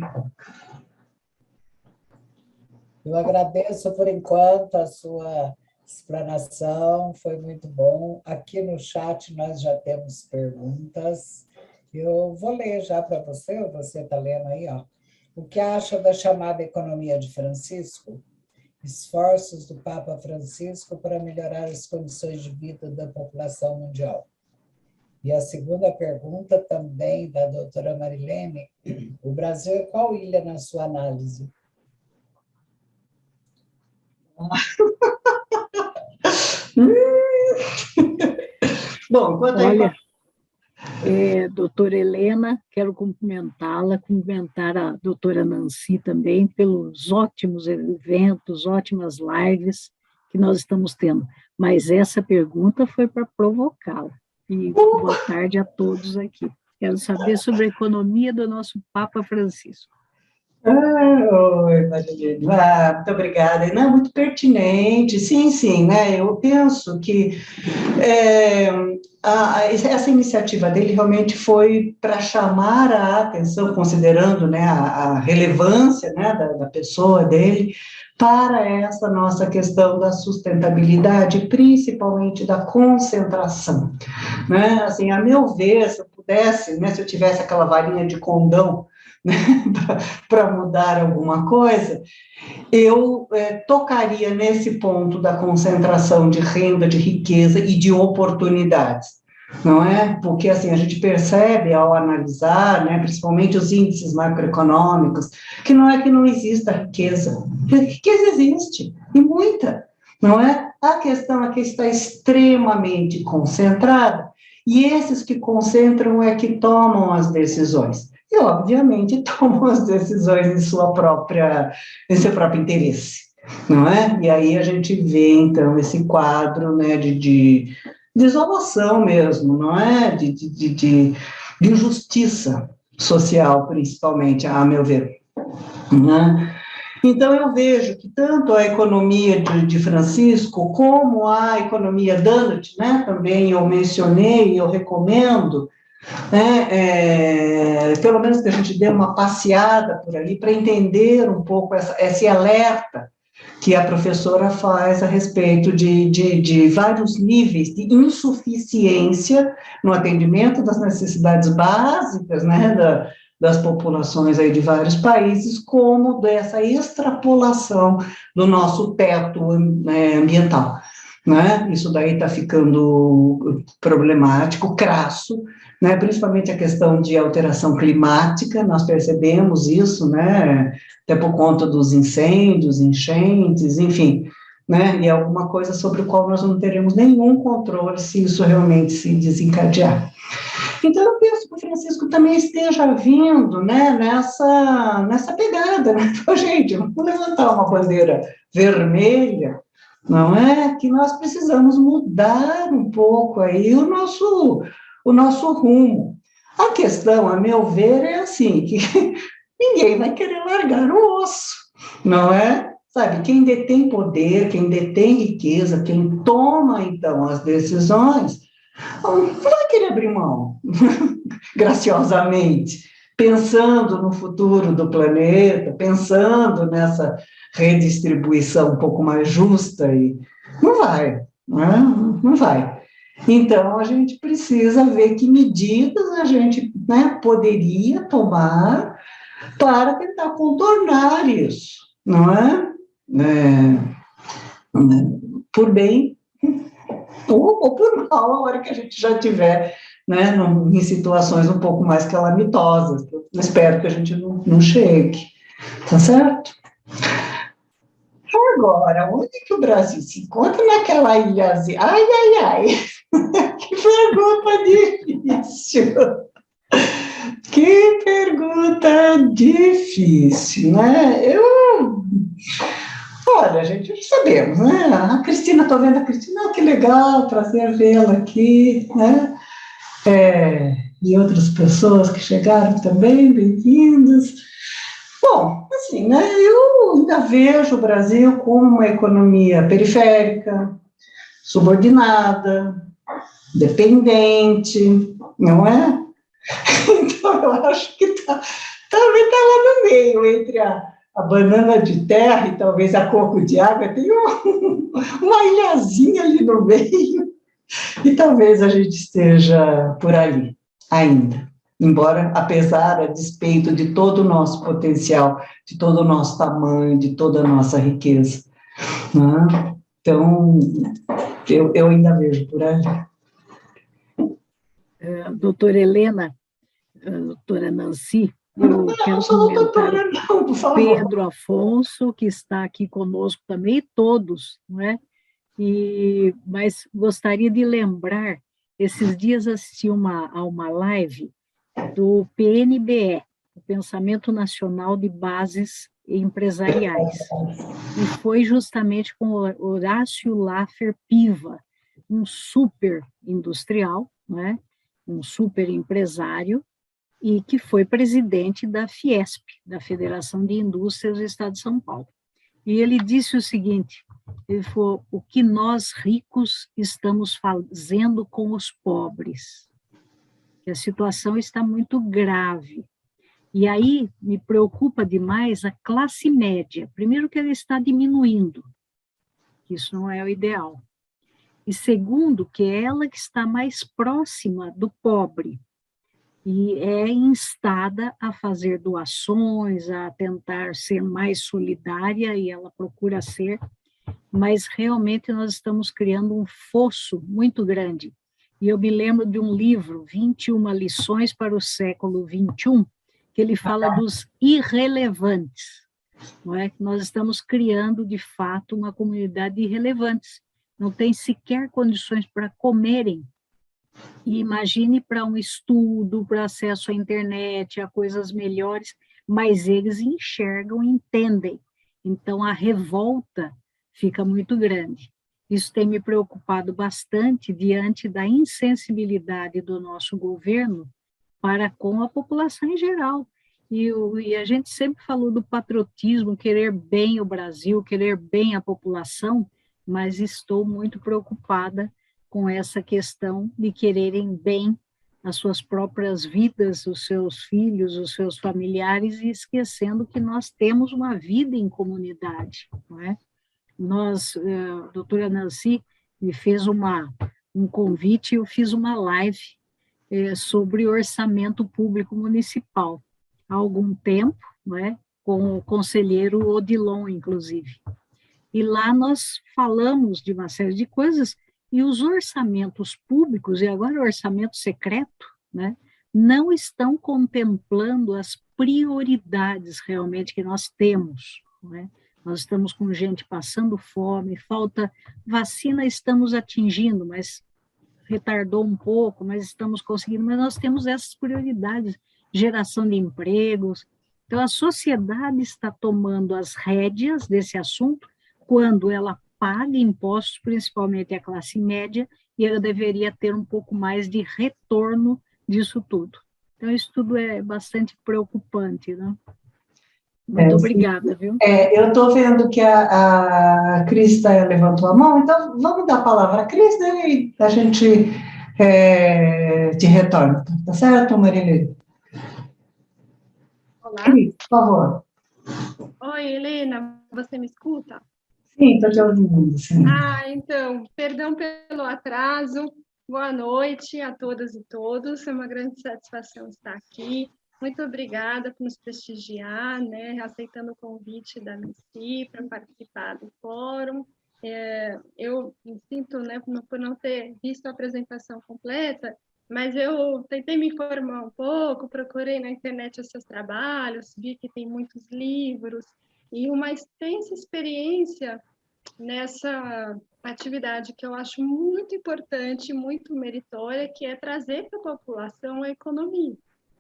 Eu agradeço, por enquanto, a sua explanação, foi muito bom. Aqui no chat nós já temos perguntas. Eu vou ler já para você, ou você está lendo aí, ó. O que acha da chamada economia de Francisco? Esforços do Papa Francisco para melhorar as condições de vida da população mundial. E a segunda pergunta, também da doutora Marilene, o Brasil é qual ilha na sua análise? Bom, enquanto Olha, doutora Helena, quero cumprimentar a doutora Nancy também pelos ótimos eventos, ótimas lives que nós estamos tendo. Mas essa pergunta foi para provocá-la. E boa tarde a todos aqui. Quero saber sobre a economia do nosso Papa Francisco. Oi, Marilene. Muito obrigada. Não, muito pertinente. Sim, né? Eu penso que essa iniciativa dele realmente foi para chamar a atenção, considerando, né, a relevância, né, da pessoa dele, para essa nossa questão da sustentabilidade, principalmente da concentração, né? Assim, a meu ver, se eu pudesse, né, se eu tivesse aquela varinha de condão, né, para mudar alguma coisa, eu tocaria nesse ponto da concentração de renda, de riqueza e de oportunidades, não é? Porque, assim, a gente percebe ao analisar, né, principalmente os índices macroeconômicos, que não é que não exista riqueza. Riqueza existe, e muita, não é? A questão é que está extremamente concentrada, e esses que concentram é que tomam as decisões. E, obviamente, tomam as decisões em seu próprio interesse, não é? E aí a gente vê, então, esse quadro, né, de desolação mesmo, não é? De injustiça social, principalmente, a meu ver, né? Então, eu vejo que tanto a economia de Francisco, como a economia Donut, né, também eu mencionei, eu recomendo, né, pelo menos que a gente dê uma passeada por ali para entender um pouco esse alerta que a professora faz a respeito de vários níveis de insuficiência no atendimento das necessidades básicas, né, das populações aí de vários países, como dessa extrapolação do nosso teto ambiental, né? Isso daí está ficando problemático, crasso, né? Principalmente a questão de alteração climática, nós percebemos isso, né? Até por conta dos incêndios, enchentes, enfim, né? E é alguma coisa sobre o qual nós não teremos nenhum controle se isso realmente se desencadear. Então, eu penso que o Francisco também esteja vindo, né, nessa pegada, né? Então, gente, vamos levantar uma bandeira vermelha, não é? Que nós precisamos mudar um pouco aí o nosso rumo. A questão, a meu ver, é assim, que ninguém vai querer largar o osso, não é? sabe? Quem detém poder, quem detém riqueza, quem toma, então, as decisões, não vai querer abrir mão, graciosamente, pensando no futuro do planeta, pensando nessa redistribuição um pouco mais justa, e não vai, né? Não vai. Então, a gente precisa ver que medidas a gente, né, poderia tomar para tentar contornar isso, não é? Por bem ou por mal, a hora que a gente já tiver, né, em situações um pouco mais calamitosas. Eu espero que a gente não chegue, tá certo? Agora, onde que o Brasil se encontra naquela ilhazinha? Ai, ai, ai, que pergunta difícil. Que pergunta difícil, né? Olha, gente, sabemos, né? A Cristina, estou vendo a Cristina, que legal, prazer vê-la aqui, né? E outras pessoas que chegaram também, bem-vindas. Bom, assim, né? Eu ainda vejo o Brasil como uma economia periférica, subordinada, dependente, não é? Então, eu acho que também está lá no meio, entre a banana de terra e talvez a coco de água, tem uma ilhazinha ali no meio, e talvez a gente esteja por ali ainda. Embora, apesar, a despeito de todo o nosso potencial, de todo o nosso tamanho, de toda a nossa riqueza, né? Então, eu ainda vejo por ali. Doutora Helena, doutora Nancy, eu quero comentar o Pedro Afonso, que está aqui conosco também, e todos, não é? Mas gostaria de lembrar, esses dias assisti a uma live do PNBE, o Pensamento Nacional de Bases Empresariais, e foi justamente com Horácio Laffer Piva, um super industrial, né? Um super empresário, e que foi presidente da Fiesp, da Federação de Indústrias do Estado de São Paulo. E ele disse o seguinte, ele falou, o que nós ricos estamos fazendo com os pobres? Que a situação está muito grave. E aí me preocupa demais a classe média. Primeiro que ela está diminuindo, que isso não é o ideal. E segundo, que é ela que está mais próxima do pobre e é instada a fazer doações, a tentar ser mais solidária, e ela procura ser, mas realmente nós estamos criando um fosso muito grande. E eu me lembro de um livro, 21 lições para o século XXI, que ele fala dos irrelevantes, não é? Nós estamos criando, de fato, uma comunidade de irrelevantes, não tem sequer condições para comerem. E imagine para um estudo, para acesso à internet, a coisas melhores, mas eles enxergam, entendem. Então, a revolta fica muito grande. Isso tem me preocupado bastante diante da insensibilidade do nosso governo para com a população em geral. E a gente sempre falou do patriotismo, querer bem o Brasil, querer bem a população, mas estou muito preocupada com essa questão de quererem bem as suas próprias vidas, os seus filhos, os seus familiares, e esquecendo que nós temos uma vida em comunidade, não é? Nós, a doutora Nancy me fez um convite, eu fiz uma live sobre orçamento público municipal, há algum tempo, não é? Com o conselheiro Odilon, inclusive. E lá nós falamos de uma série de coisas, e os orçamentos públicos, e agora o orçamento secreto, né, não estão contemplando as prioridades realmente que nós temos, né? Nós estamos com gente passando fome, falta vacina, estamos atingindo, mas retardou um pouco, mas estamos conseguindo, mas nós temos essas prioridades, geração de empregos. Então, a sociedade está tomando as rédeas desse assunto quando ela paga impostos, principalmente a classe média, e ela deveria ter um pouco mais de retorno disso tudo. Então, isso tudo é bastante preocupante, né? Muito obrigada, viu? Eu estou vendo que a Cris levantou a mão, então vamos dar a palavra à Cris, né? E a gente te retorna, tá certo, Marilene? Olá. Cris, por favor. Oi, Helena, você me escuta? Sim, estou te ouvindo, sim. Então, perdão pelo atraso. Boa noite a todas e todos. É uma grande satisfação estar aqui. Muito obrigada por nos prestigiar, né, aceitando o convite da Nancy para participar do fórum. Eu me sinto, né, por não ter visto a apresentação completa, mas eu tentei me informar um pouco, procurei na internet os seus trabalhos, vi que tem muitos livros e uma extensa experiência nessa atividade que eu acho muito importante, muito meritória, que é trazer para a população a economia,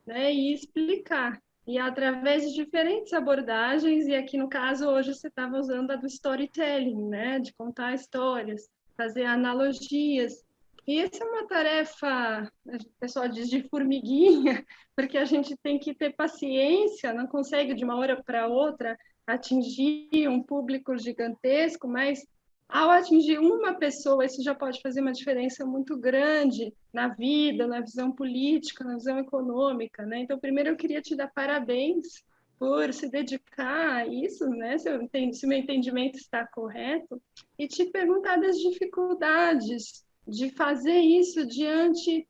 né? E explicar. E através de diferentes abordagens, e aqui no caso hoje você estava usando a do storytelling, né? De contar histórias, fazer analogias. E essa é uma tarefa, o pessoal diz de formiguinha, porque a gente tem que ter paciência, não consegue de uma hora para outra atingir um público gigantesco, mas ao atingir uma pessoa, isso já pode fazer uma diferença muito grande na vida, na visão política, na visão econômica, né? Então, primeiro eu queria te dar parabéns por se dedicar a isso, né? Se o meu entendimento está correto, e te perguntar das dificuldades de fazer isso diante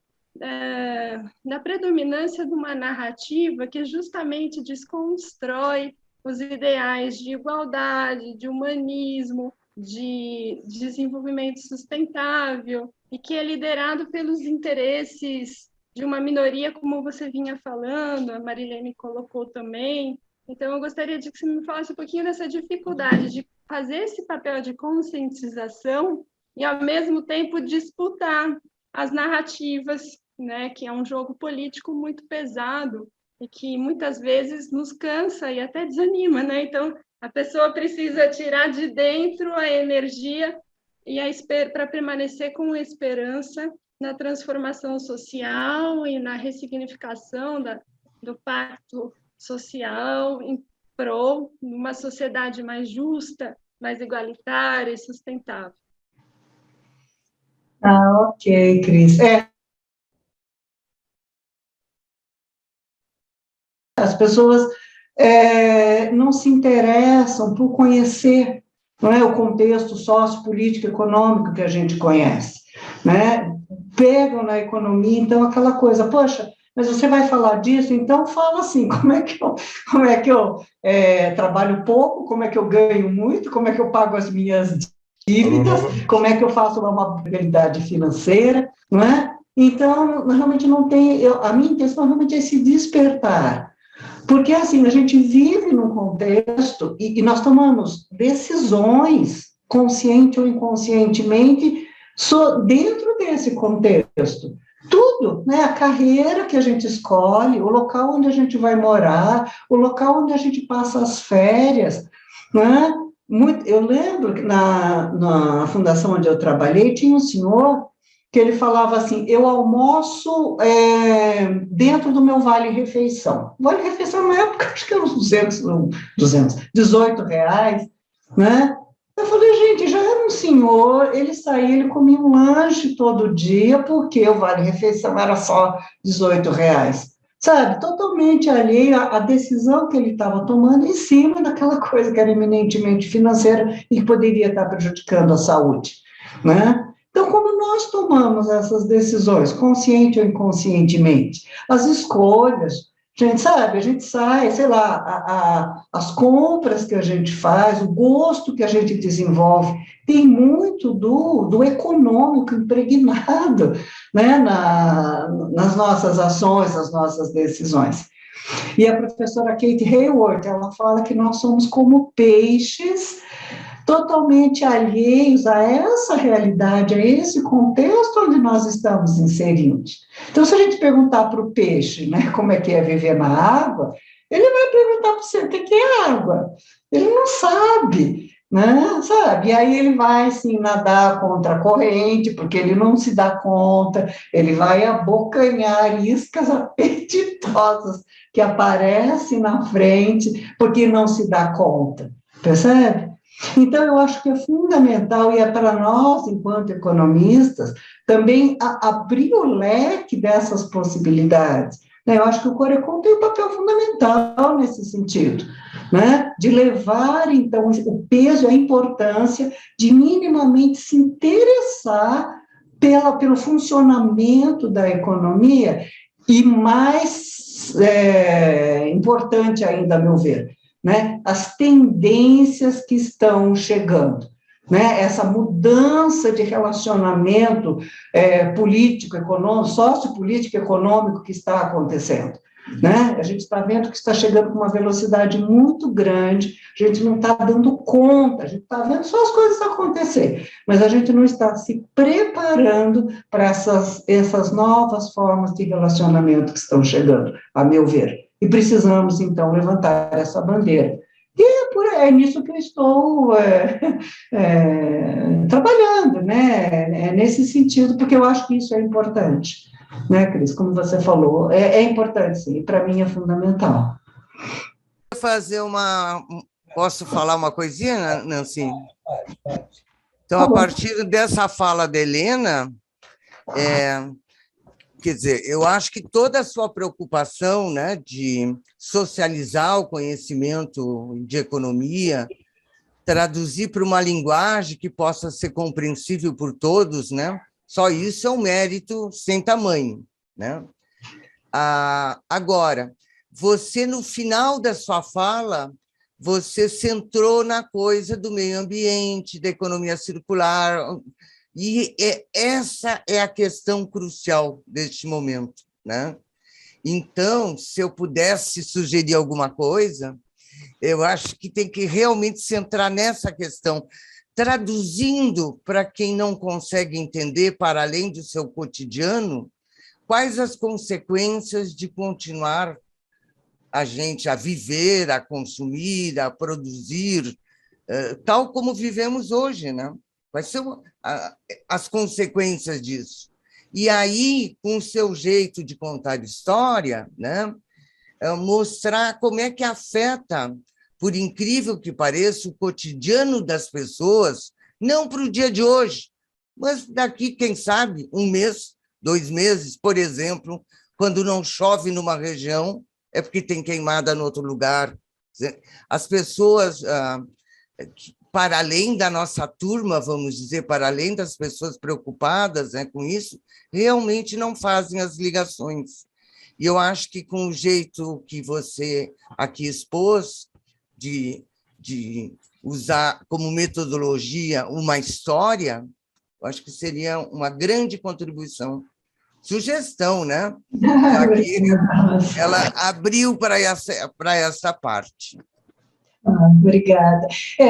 da predominância de uma narrativa que justamente desconstrói os ideais de igualdade, de humanismo, de desenvolvimento sustentável, e que é liderado pelos interesses de uma minoria, como você vinha falando, a Marilene colocou também. Então, eu gostaria de que você me falasse um pouquinho dessa dificuldade de fazer esse papel de conscientização e, ao mesmo tempo, disputar as narrativas, né, que é um jogo político muito pesado, e que muitas vezes nos cansa e até desanima, né? Então, a pessoa precisa tirar de dentro a energia e para permanecer com esperança na transformação social e na ressignificação do pacto social em prol de uma sociedade mais justa, mais igualitária e sustentável. Ok, Cris. As pessoas não se interessam por conhecer, não é, o contexto sociopolítico econômico que a gente conhece, né? Pegam na economia, então, aquela coisa, poxa, mas você vai falar disso? Então, fala assim, como é que eu trabalho pouco, como é que eu ganho muito, como é que eu pago as minhas dívidas, como é que eu faço uma mobilidade financeira, não é? Então, realmente não tem, a minha intenção realmente é se despertar. Porque, assim, a gente vive num contexto e nós tomamos decisões, consciente ou inconscientemente, dentro desse contexto. Tudo, né? A carreira que a gente escolhe, o local onde a gente vai morar, o local onde a gente passa as férias, né? Eu lembro que na fundação onde eu trabalhei, tinha um senhor que ele falava assim, eu almoço dentro do meu vale-refeição. Vale-refeição, na época, acho que era uns 18 reais, né? Eu falei, gente, já era um senhor, ele saía, ele comia um lanche todo dia, porque o vale-refeição era só 18 reais. Sabe, totalmente alheio à decisão que ele estava tomando em cima daquela coisa que era eminentemente financeira e que poderia estar prejudicando a saúde, né? Então, como nós tomamos essas decisões, consciente ou inconscientemente? As escolhas, a gente sai, sei lá, as compras que a gente faz, o gosto que a gente desenvolve, tem muito do econômico impregnado, né, nas nossas ações, nas nossas decisões. E a professora Kate Hayward, ela fala que nós somos como peixes totalmente alheios a essa realidade, a esse contexto onde nós estamos inseridos. Então, se a gente perguntar para o peixe, né, como é que é viver na água, ele vai perguntar para você o que é água. Ele não sabe. né? Sabe? E aí ele vai, assim, nadar contra a corrente, porque ele não se dá conta, ele vai abocanhar iscas apetitosas que aparecem na frente, porque não se dá conta, percebe? Então, eu acho que é fundamental, e é para nós, enquanto economistas, também abrir o leque dessas possibilidades. Eu acho que o Corecon tem um papel fundamental nesse sentido, né? De levar, então, o peso e a importância de minimamente se interessar pelo funcionamento da economia e, mais importante ainda, a meu ver, né? As tendências que estão chegando, né? Essa mudança de relacionamento político, econômico, sociopolítico, econômico que está acontecendo, né? A gente está vendo que está chegando com uma velocidade muito grande, a gente não está dando conta, a gente está vendo só as coisas acontecer, mas a gente não está se preparando para essas novas formas de relacionamento que estão chegando, a meu ver. E precisamos, então, levantar essa bandeira. E é nisso que eu estou trabalhando, né? Nesse sentido, porque eu acho que isso é importante, né, Cris? Como você falou, é importante, sim, e para mim é fundamental. Posso falar uma coisinha, Nancy? Pode. Então, a partir dessa fala da Helena, quer dizer, eu acho que toda a sua preocupação, né, de socializar o conhecimento de economia, traduzir para uma linguagem que possa ser compreensível por todos, né? Só isso é um mérito sem tamanho, né? Agora, você, no final da sua fala, você centrou na coisa do meio ambiente, da economia circular, e essa é a questão crucial deste momento, né? Então, se eu pudesse sugerir alguma coisa, eu acho que tem que realmente centrar nessa questão, traduzindo para quem não consegue entender, para além do seu cotidiano, quais as consequências de continuar a gente a viver, a consumir, a produzir, tal como vivemos hoje, né? Quais são as consequências disso? E aí, com o seu jeito de contar história, né, mostrar como é que afeta, por incrível que pareça, o cotidiano das pessoas, não para o dia de hoje, mas daqui, quem sabe, 1 mês, 2 meses, por exemplo, quando não chove numa região, é porque tem queimada no outro lugar. As pessoas, para além da nossa turma, vamos dizer, para além das pessoas preocupadas, né, com isso, realmente não fazem as ligações. E eu acho que com o jeito que você aqui expôs, de usar como metodologia uma história, eu acho que seria uma grande contribuição. Sugestão, né? Aqui, ela abriu para essa parte. Obrigada.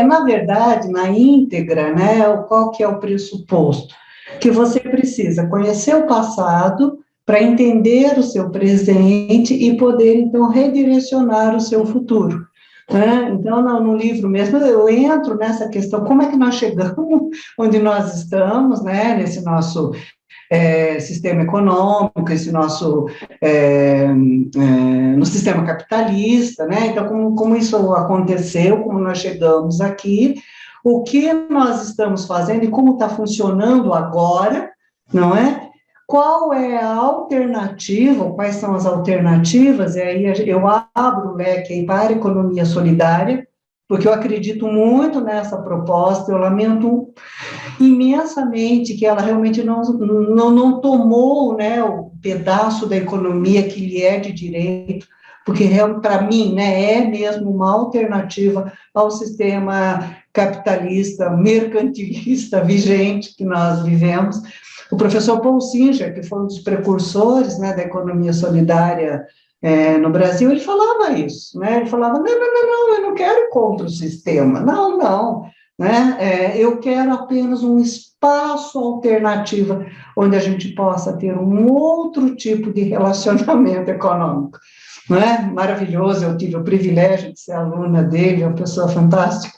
Na verdade, na íntegra, né, qual que é o pressuposto? Que você precisa conhecer o passado para entender o seu presente e poder, então, redirecionar o seu futuro. Né? Então, no livro mesmo, eu entro nessa questão, como é que nós chegamos onde nós estamos, né, nesse nosso sistema econômico, esse nosso no sistema capitalista, né? Então, como isso aconteceu, como nós chegamos aqui, o que nós estamos fazendo e como está funcionando agora, não é? Qual é a alternativa, quais são as alternativas, e aí eu abro o leque aí para a economia solidária, porque eu acredito muito nessa proposta, eu lamento imensamente que ela realmente não tomou, né, o pedaço da economia que lhe é de direito, porque para mim, né, é mesmo uma alternativa ao sistema capitalista, mercantilista vigente que nós vivemos. O professor Paul Singer, que foi um dos precursores, né, da economia solidária no Brasil, ele falava isso, né? Ele falava, não, eu não quero ir contra o sistema, não, né? Eu quero apenas um espaço alternativo onde a gente possa ter um outro tipo de relacionamento econômico, não é? Maravilhoso, eu tive o privilégio de ser aluna dele, é uma pessoa fantástica,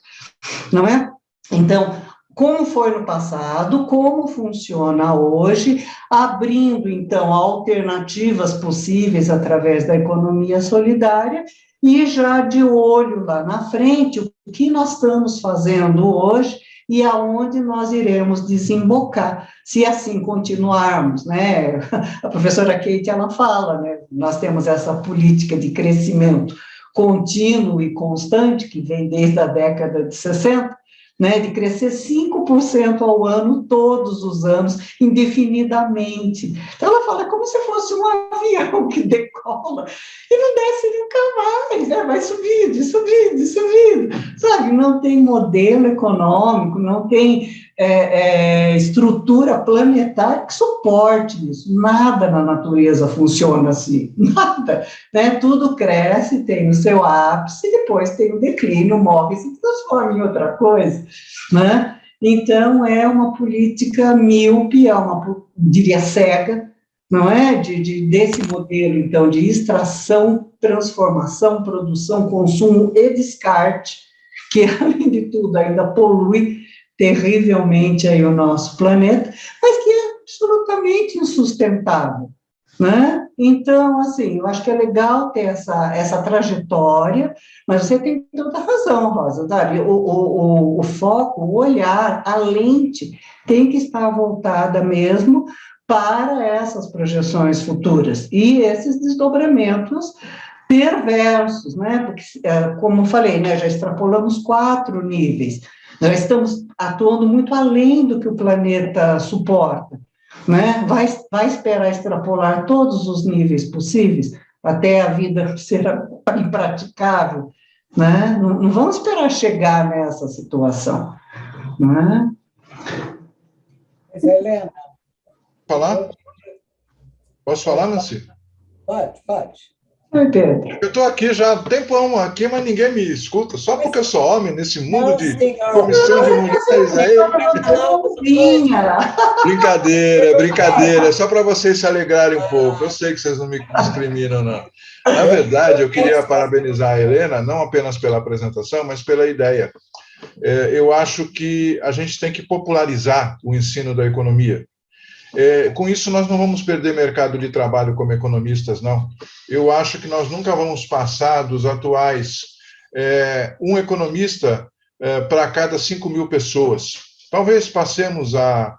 não é? Então, como foi no passado, como funciona hoje, abrindo, então, alternativas possíveis através da economia solidária e já de olho lá na frente, o que nós estamos fazendo hoje e aonde nós iremos desembocar, se assim continuarmos, né? A professora Kate, ela fala, né? Nós temos essa política de crescimento contínuo e constante, que vem desde a década de 60, né, de crescer 5% ao ano, todos os anos, indefinidamente. Então, ela fala como se fosse um avião que decola e não desce nunca mais, né? Vai subindo, subindo, subindo, sabe? Não tem modelo econômico, não tem estrutura planetária que suporte isso. Nada na natureza funciona assim, nada, né? Tudo cresce, tem o seu ápice, depois tem o declínio, morre, se transforma em outra coisa, né? Então, é uma política míope, diria cega, não é? Desse modelo, então, de extração, transformação, produção, consumo e descarte, que, além de tudo, ainda polui terrivelmente aí o nosso planeta, mas que é absolutamente insustentável, né? Então, assim, eu acho que é legal ter essa trajetória, mas você tem toda a razão, Rosa, sabe? O foco, o olhar, a lente tem que estar voltada mesmo para essas projeções futuras e esses desdobramentos perversos, né? Porque, como eu falei, né, já extrapolamos 4 níveis, nós estamos atuando muito além do que o planeta suporta, né? Vai esperar extrapolar todos os níveis possíveis até a vida ser impraticável, né? Não vamos esperar chegar nessa situação, né? Mas, Helena, Falar? Posso falar, Nancy? pode. Oi, Pedro. Eu estou aqui já há um tempão aqui, mas ninguém me escuta, só porque eu sou homem nesse mundo Não, de senhor. comissão de mulheres aí. Brincadeira, brincadeira, é só para vocês se alegrarem um pouco. Eu sei que vocês não me discriminam, não. Na verdade, eu queria parabenizar a Helena, não apenas pela apresentação, mas pela ideia. Eu acho que a gente tem que popularizar o ensino da economia. Com isso, nós não vamos perder mercado de trabalho como economistas, não. Eu acho que nós nunca vamos passar dos atuais um economista para cada 5.000 pessoas. Talvez passemos a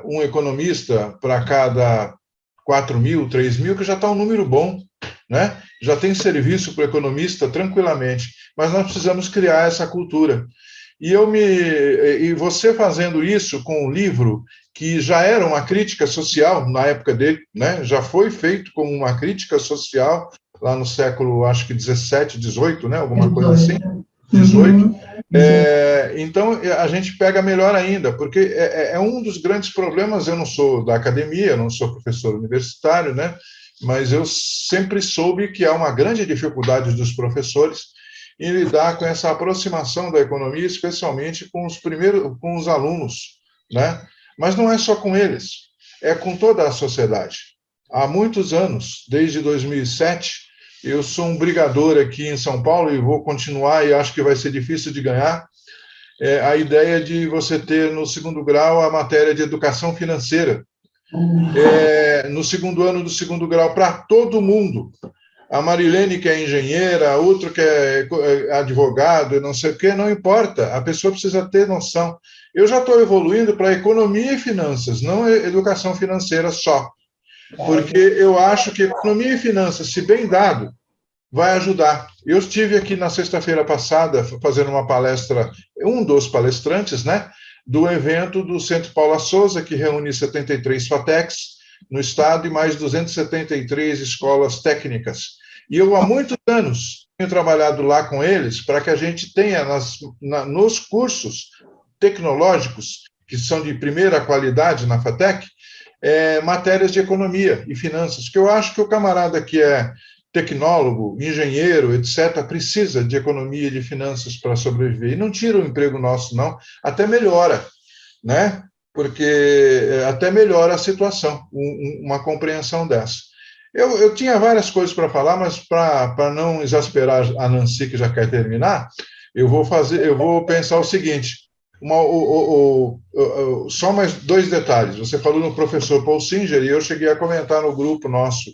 um economista para cada 4.000, 3.000, que já está um número bom, né? Já tem serviço para o economista tranquilamente, mas nós precisamos criar essa cultura. E você fazendo isso com um livro que já era uma crítica social na época dele, né? Já foi feito como uma crítica social lá no século, acho que 17, 18, né? Alguma coisa assim, 18. Então, a gente pega melhor ainda, porque é um dos grandes problemas. Eu não sou da academia, eu não sou professor universitário, né? Mas eu sempre soube que há uma grande dificuldade dos professores em lidar com essa aproximação da economia, especialmente com os alunos, né? Mas não é só com eles, é com toda a sociedade. Há muitos anos, desde 2007, eu sou um brigador aqui em São Paulo e vou continuar, e acho que vai ser difícil de ganhar, a ideia de você ter no 2º grau a matéria de educação financeira. No 2º ano do 2º grau, para todo mundo. A Marilene, que é engenheira, a outra que é advogado, não sei o quê, não importa, a pessoa precisa ter noção. Eu já estou evoluindo para economia e finanças, não educação financeira só, porque eu acho que economia e finanças, se bem dado, vai ajudar. Eu estive aqui na sexta-feira passada fazendo uma palestra, um dos palestrantes, né, do evento do Centro Paula Souza, que reúne 73 FATECs no estado e mais 273 escolas técnicas. E eu, há muitos anos, tenho trabalhado lá com eles para que a gente tenha nos cursos tecnológicos, que são de primeira qualidade na FATEC, matérias de economia e finanças, que eu acho que o camarada que é tecnólogo, engenheiro, etc., precisa de economia e de finanças para sobreviver. E não tira o emprego nosso, não, até melhora, né? Porque até melhora a situação, uma compreensão dessa. Eu tinha várias coisas para falar, mas para não exasperar a Nancy, que já quer terminar, eu vou pensar o seguinte: só mais 2 detalhes. Você falou no professor Paul Singer, e eu cheguei a comentar no grupo nosso,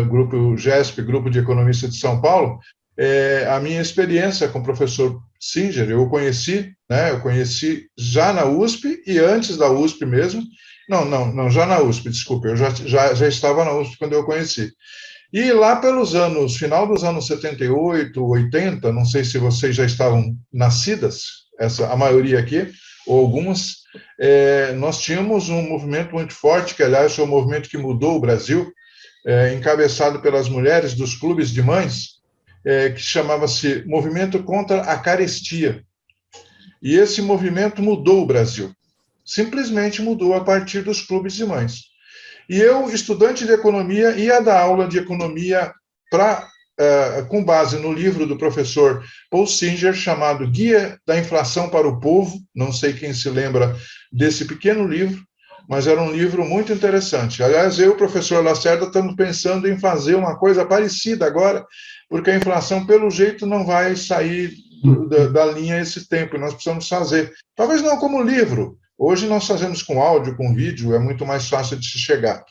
grupo GESP, Grupo de Economistas de São Paulo, a minha experiência com o professor Singer. Eu conheci já na USP e antes da USP mesmo. Não, já na USP, desculpe, eu já estava na USP quando eu conheci. E lá final dos anos 78, 80, não sei se vocês já estavam nascidas, a maioria aqui, ou algumas, nós tínhamos um movimento muito forte, que, aliás, foi um movimento que mudou o Brasil, encabeçado pelas mulheres dos clubes de mães, que chamava-se Movimento contra a Carestia. E esse movimento mudou o Brasil. Simplesmente mudou a partir dos clubes de mães. E eu, estudante de economia, ia dar aula de economia com base no livro do professor Paul Singer, chamado Guia da Inflação para o Povo. Não sei quem se lembra desse pequeno livro, mas era um livro muito interessante. Aliás, eu e o professor Lacerda estamos pensando em fazer uma coisa parecida agora, porque a inflação, pelo jeito, não vai sair da linha esse tempo, e nós precisamos fazer. Talvez não como livro. Hoje nós fazemos com áudio, com vídeo, é muito mais fácil de se chegar.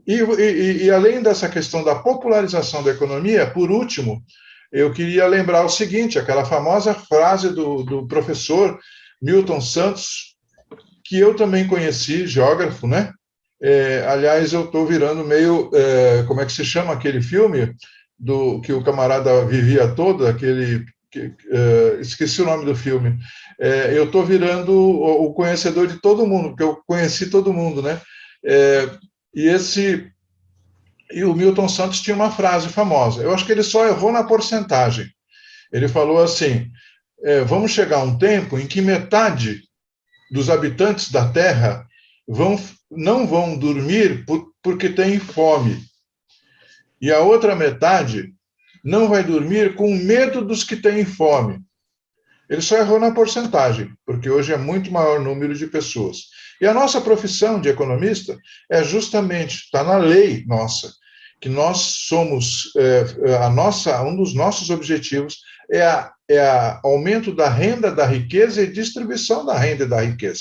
E além dessa questão da popularização da economia, por último, eu queria lembrar o seguinte, aquela famosa frase do professor Milton Santos, que eu também conheci, geógrafo, né? Aliás, eu estou virando meio... como é que se chama aquele filme que o camarada vivia todo, esqueci o nome do filme. Eu estou virando o conhecedor de todo mundo, porque eu conheci todo mundo, né? E o Milton Santos tinha uma frase famosa. Eu acho que ele só errou na porcentagem. Ele falou assim: vamos chegar a um tempo em que metade dos habitantes da Terra não vão dormir porque têm fome. E a outra metade não vai dormir com medo dos que têm fome. Ele só errou na porcentagem, porque hoje é muito maior número de pessoas. E a nossa profissão de economista é justamente, está na lei nossa, que nós somos, um dos nossos objetivos é aumento da renda, da riqueza e distribuição da renda e da riqueza.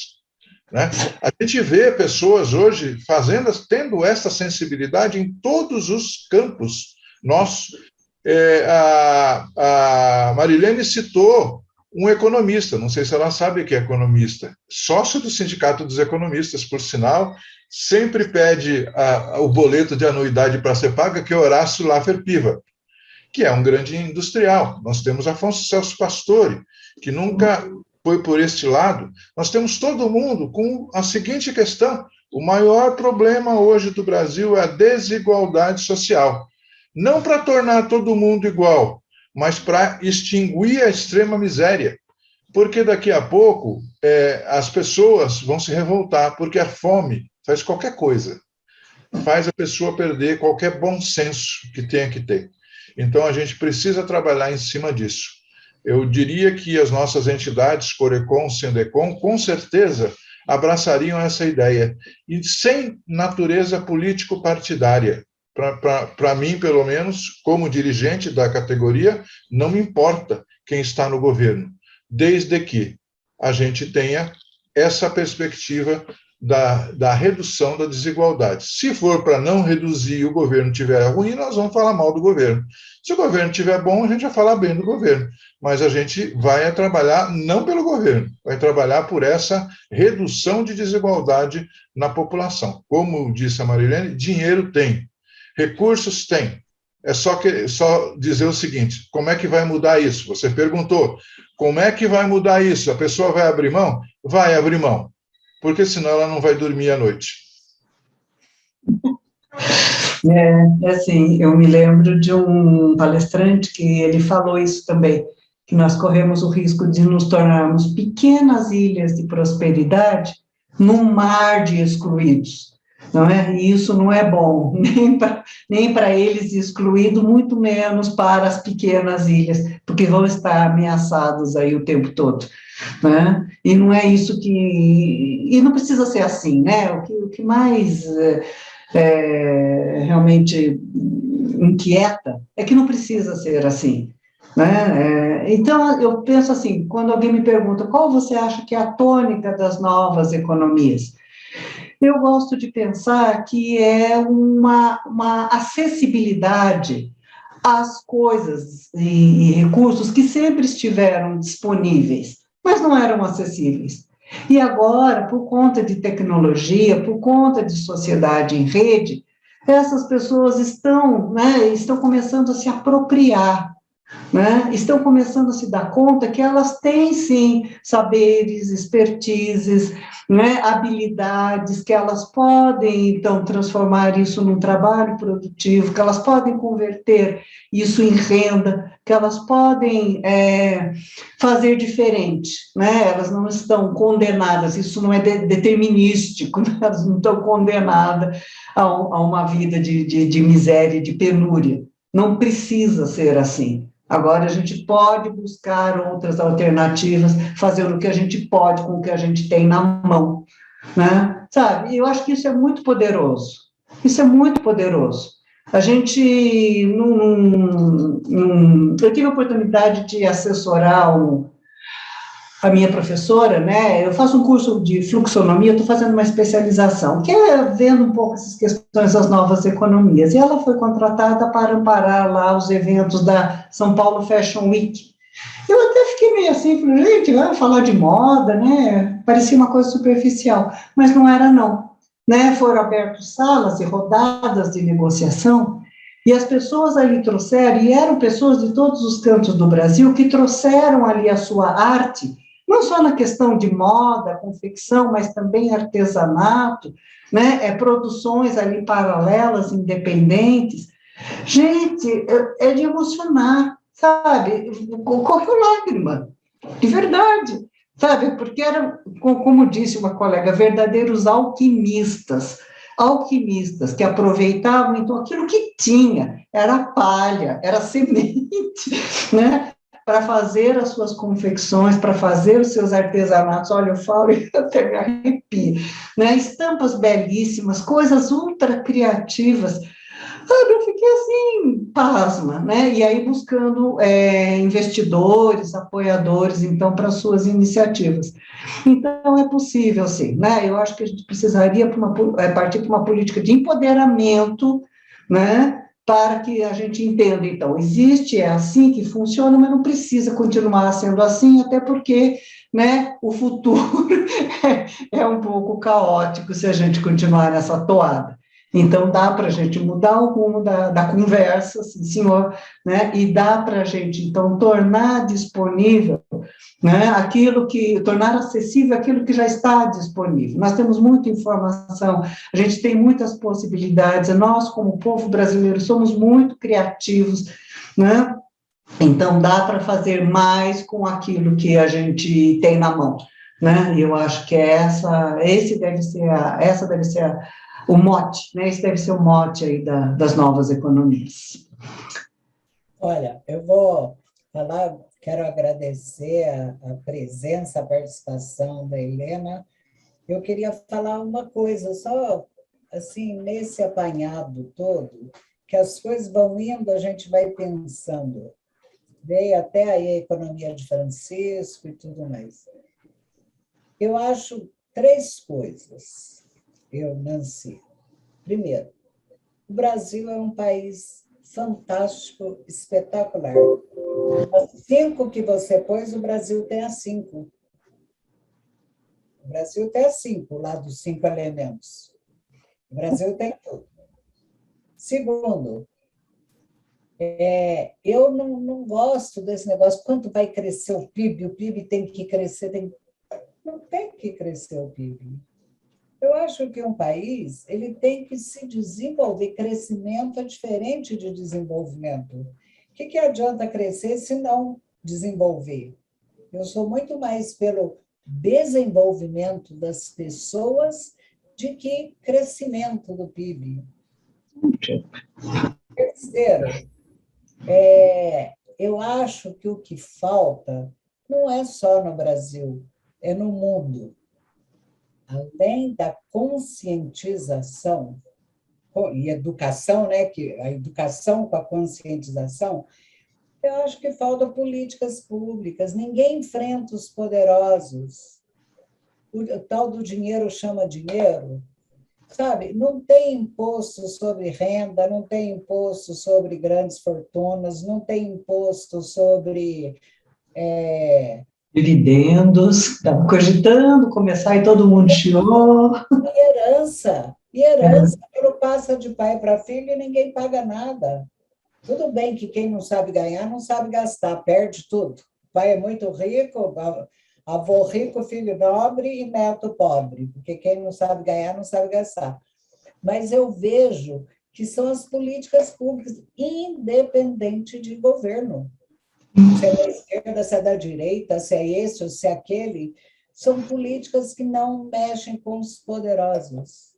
Né? A gente vê pessoas hoje tendo essa sensibilidade em todos os campos nossos. A Marilene citou um economista, não sei se ela sabe que é economista, sócio do Sindicato dos Economistas, por sinal, sempre pede o boleto de anuidade para ser paga, que é Horácio Laffer Piva, que é um grande industrial. Nós temos Afonso Celso Pastore, que nunca foi por este lado. Nós temos todo mundo com a seguinte questão: o maior problema hoje do Brasil é a desigualdade social. Não para tornar todo mundo igual, mas para extinguir a extrema miséria. Porque daqui a pouco as pessoas vão se revoltar, porque a fome faz qualquer coisa. Faz a pessoa perder qualquer bom senso que tenha que ter. Então, a gente precisa trabalhar em cima disso. Eu diria que as nossas entidades, Corecon, Sindecom, com certeza abraçariam essa ideia. E sem natureza político-partidária. Para mim, pelo menos, como dirigente da categoria, não me importa quem está no governo, desde que a gente tenha essa perspectiva da redução da desigualdade. Se for para não reduzir e o governo estiver ruim, nós vamos falar mal do governo. Se o governo estiver bom, a gente vai falar bem do governo. Mas a gente vai trabalhar não pelo governo, vai trabalhar por essa redução de desigualdade na população. Como disse a Marilene, dinheiro tem. Recursos tem. É só dizer o seguinte: como é que vai mudar isso? Você perguntou, como é que vai mudar isso? A pessoa vai abrir mão? Vai abrir mão, porque senão ela não vai dormir à noite. Assim, eu me lembro de um palestrante que ele falou isso também, que nós corremos o risco de nos tornarmos pequenas ilhas de prosperidade num mar de excluídos. Não é? E isso não é bom, nem para eles excluídos, muito menos para as pequenas ilhas, porque vão estar ameaçados aí o tempo todo. Né? E não é isso e não precisa ser assim, né? O que mais realmente inquieta é que não precisa ser assim. né? Então, eu penso assim, quando alguém me pergunta qual você acha que é a tônica das novas economias, eu gosto de pensar que é uma acessibilidade às coisas e recursos que sempre estiveram disponíveis, mas não eram acessíveis. E agora, por conta de tecnologia, por conta de sociedade em rede, essas pessoas estão, né, estão começando a se apropriar, né, estão começando a se dar conta que elas têm, sim, saberes, expertises, né, habilidades, que elas podem, então, transformar isso num trabalho produtivo, que elas podem converter isso em renda, que elas podem fazer diferente, né, elas não estão condenadas, isso não é determinístico, né, elas não estão condenadas a uma vida de miséria, de penúria, não precisa ser assim. Agora a gente pode buscar outras alternativas, fazer o que a gente pode com o que a gente tem na mão, né? Sabe? E eu acho que isso é muito poderoso. Isso é muito poderoso. A gente, eu tive a oportunidade de assessorar a minha professora, né? Eu faço um curso de fluxonomia, estou fazendo uma especialização, que é vendo um pouco essas questões das novas economias. E ela foi contratada para amparar lá os eventos da São Paulo Fashion Week. Eu até fiquei meio assim, falei, gente, vai falar de moda, né? Parecia uma coisa superficial, mas não era, não. Né? Foram abertas salas e rodadas de negociação, e as pessoas ali trouxeram, e eram pessoas de todos os cantos do Brasil, que trouxeram ali a sua arte, não só na questão de moda, confecção, mas também artesanato, né? Produções ali paralelas, independentes. Gente, é de emocionar, sabe? Correu lágrima, de verdade, sabe? Porque eram, como disse uma colega, verdadeiros alquimistas, alquimistas que aproveitavam, então, aquilo que tinha, era palha, era semente, né? Para fazer as suas confecções, para fazer os seus artesanatos. Olha, eu falo e até me arrepio, né? Estampas belíssimas, coisas ultra criativas. Sabe, eu fiquei assim, pasma, né? E aí buscando investidores, apoiadores, então, para suas iniciativas. Então, é possível, sim, né? Eu acho que a gente precisaria partir para uma política de empoderamento, né? Para que a gente entenda, então, existe, é assim que funciona, mas não precisa continuar sendo assim, até porque, né, o futuro é um pouco caótico se a gente continuar nessa toada. Então, dá para a gente mudar o rumo da conversa, sim, senhor, né? E dá para a gente, então, tornar disponível, né, tornar acessível aquilo que já está disponível. Nós temos muita informação, a gente tem muitas possibilidades, nós, como povo brasileiro, somos muito criativos, né? Então, dá para fazer mais com aquilo que a gente tem na mão, né? E eu acho que essa deve ser o mote, né? Esse deve ser o mote aí das novas economias. Olha, eu vou falar, quero agradecer a presença, a participação da Helena. Eu queria falar uma coisa, só assim, nesse apanhado todo, que as coisas vão indo, a gente vai pensando. Veio até aí a economia de Francisco e tudo mais. Eu acho 3 coisas, Nancy. Primeiro, o Brasil é um país fantástico, espetacular. As 5 que você pôs, o Brasil tem as 5. O Brasil tem as 5, lá dos 5 elementos. O Brasil tem tudo. Segundo, eu não gosto desse negócio, quanto vai crescer o PIB tem que crescer, não tem que crescer o PIB. Eu acho que um país ele tem que se desenvolver. Crescimento é diferente de desenvolvimento. O que adianta crescer se não desenvolver? Eu sou muito mais pelo desenvolvimento das pessoas do que crescimento do PIB. Terceiro, eu acho que o que falta não é só no Brasil, é no mundo. Além da conscientização e educação, né, que a educação com a conscientização, Eu acho que faltam políticas públicas. Ninguém enfrenta os poderosos. O tal do dinheiro chama dinheiro. Sabe, não tem imposto sobre renda, não tem imposto sobre grandes fortunas, não tem imposto sobre Dividendos, estava cogitando começar e todo mundo chiou. herança. E herança, aquilo passa de pai para filho e ninguém paga nada. Tudo bem que quem não sabe ganhar não sabe gastar, perde tudo. O pai é muito rico, avô rico, filho nobre e neto pobre, porque quem não sabe ganhar não sabe gastar. Mas eu vejo que são as políticas públicas, independente de governo. Se é da esquerda, se é da direita, se é esse ou se é aquele, são políticas que não mexem com os poderosos.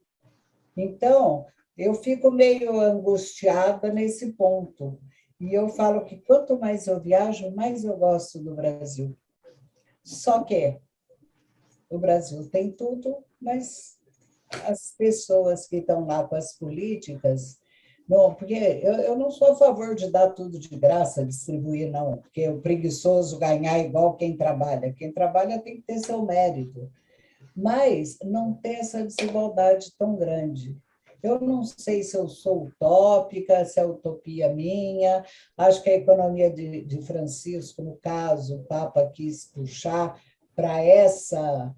Então, eu fico meio angustiada nesse ponto. E eu falo que quanto mais eu viajo, mais eu gosto do Brasil. Só que o Brasil tem tudo, mas as pessoas que estão lá com as políticas... Não, porque eu não sou a favor de dar tudo de graça, distribuir, não, porque o preguiçoso ganhar igual quem trabalha. Quem trabalha tem que ter seu mérito, mas não tem essa desigualdade tão grande. Eu não sei se eu sou utópica, se é utopia minha, acho que a economia de Francisco, no caso, o Papa quis puxar para essa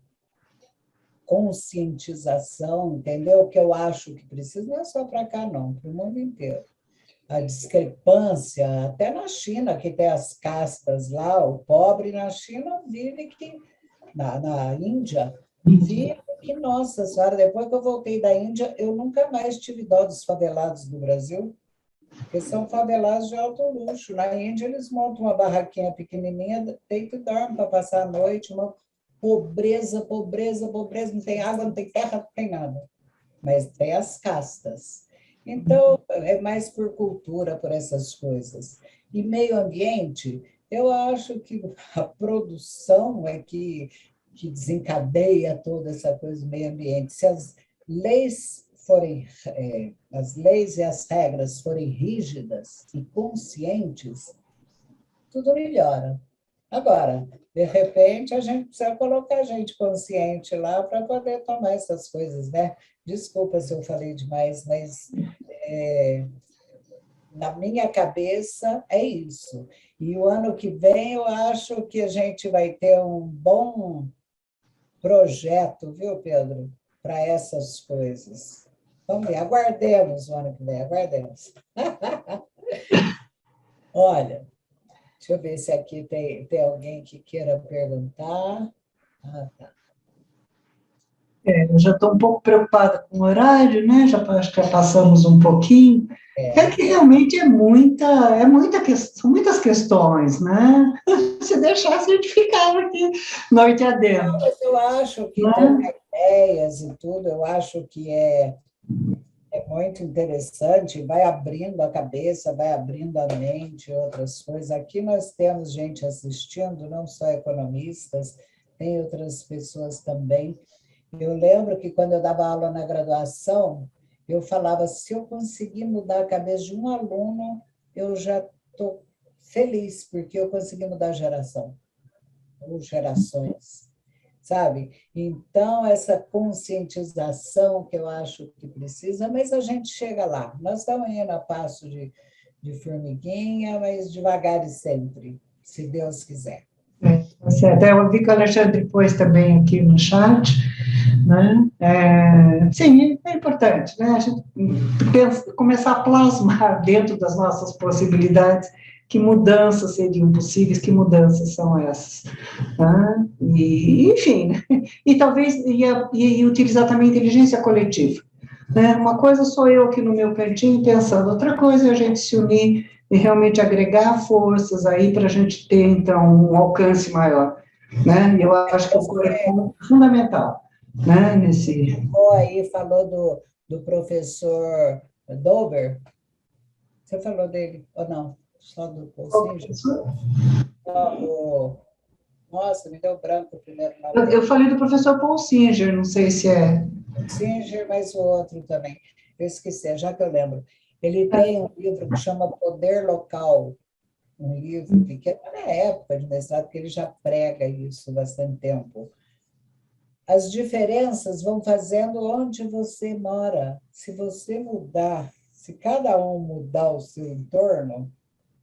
conscientização, entendeu? O que eu acho que precisa, não é só para cá, não, para o mundo inteiro. A discrepância, até na China, que tem as castas lá, o pobre na China vive que, na Índia, vive que, nossa senhora, depois que eu voltei da Índia, eu nunca mais tive dó dos favelados do Brasil, porque são favelados de alto luxo. Na Índia, eles montam uma barraquinha pequenininha, deita e dorme para passar a noite, uma pobreza, pobreza, pobreza, não tem água, não tem terra, não tem nada. Mas tem as castas. Então, é mais por cultura, por essas coisas. E meio ambiente, eu acho que a produção é que desencadeia toda essa coisa do meio ambiente. Se as leis as leis e as regras forem rígidas e conscientes, tudo melhora. Agora, de repente, a gente precisa colocar gente consciente lá para poder tomar essas coisas, né? Desculpa se eu falei demais, mas na minha cabeça é isso. E o ano que vem eu acho que a gente vai ter um bom projeto, viu, Pedro, para essas coisas. Vamos ver, aguardemos o ano que vem, aguardemos. Olha, deixa eu ver se aqui tem alguém que queira perguntar. Ah, tá. Eu já estou um pouco preocupada com o horário, né? Acho que já passamos um pouquinho. É que realmente são muitas questões, né? Se deixasse, a gente ficava aqui noite adentro. Mas eu acho que trocar ideias e tudo, eu acho que é muito interessante, vai abrindo a cabeça, vai abrindo a mente, outras coisas. Aqui nós temos gente assistindo, não só economistas, tem outras pessoas também. Eu lembro que quando eu dava aula na graduação, eu falava, se eu conseguir mudar a cabeça de um aluno, eu já estou feliz, porque eu consegui mudar a geração, ou gerações, sabe? Então, essa conscientização que eu acho que precisa, mas a gente chega lá. Nós estamos indo a passo de formiguinha, mas devagar e sempre, se Deus quiser. Tá certo. Eu vi que o Alexandre pôs também aqui no chat, né? Sim, é importante, né? A gente começar a plasmar dentro das nossas possibilidades que mudanças seriam possíveis, que mudanças são essas. Né? E, enfim, né? E talvez e utilizar também a inteligência coletiva. Né? Uma coisa sou eu aqui no meu cantinho pensando, outra coisa é a gente se unir e realmente agregar forças aí para a gente ter, então, um alcance maior. Né? Eu acho que o corpo é fundamental. Né? Aí falou do professor Dober. Você falou dele ou não? Só do Paul Singer? Nossa, me deu branco o primeiro nome. Eu falei do professor Paul Singer, não sei se é... Singer, mas o outro também. Eu esqueci, já que eu lembro. Ele tem um livro que chama Poder Local. um livro pequeno, na época de mestrado, porque ele já prega isso há bastante tempo. As diferenças vão fazendo onde você mora. Se você mudar, se cada um mudar o seu entorno,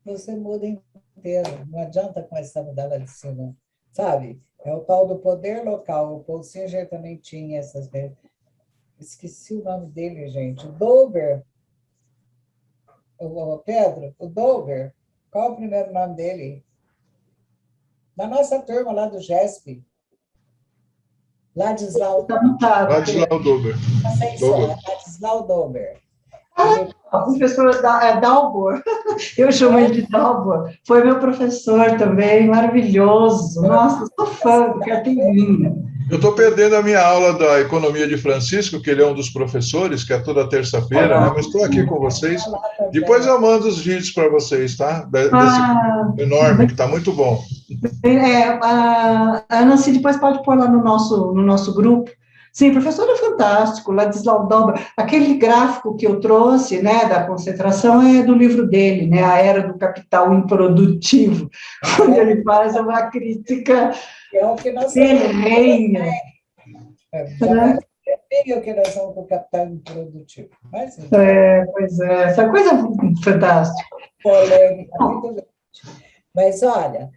você muda inteiro. Não adianta começar a mudar lá de cima, sabe? É o tal do poder local. O Paul Singer também tinha essas... Esqueci o nome dele, gente. O Dober. O Pedro, o Dober. Qual é o primeiro nome dele? Da nossa turma lá do GESP. Ladislau. Ladislau Dober. Ladislau Dober. O professor Dalbor, eu chamo ele de Dalbor, foi meu professor também, maravilhoso. Nossa, sou fã do Carteirinha. Eu estou perdendo a minha aula da Economia de Francisco, que ele é um dos professores, que é toda terça-feira, né? Mas estou aqui com vocês. Depois eu mando os vídeos para vocês, tá? Desse enorme, que está muito bom. A Nancy depois pode pôr lá no nosso grupo. Sim, professor é fantástico, Ladislau Dober. Aquele gráfico que eu trouxe, né, da concentração, é do livro dele, né, A Era do Capital Improdutivo, onde ele faz uma crítica ferrenha. O que nós somos com o capital improdutivo. Mas, pois é, essa coisa fantástica. Polêmica, muito grande. Mas, olha,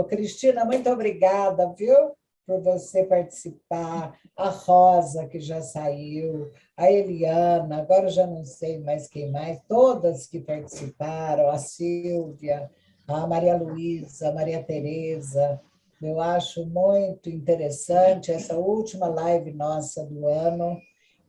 Cristina, muito obrigada, viu? Por você participar, a Rosa, que já saiu, a Eliana, agora eu já não sei mais quem mais, todas que participaram, a Silvia, a Maria Luísa, a Maria Tereza. Eu acho muito interessante essa última live nossa do ano,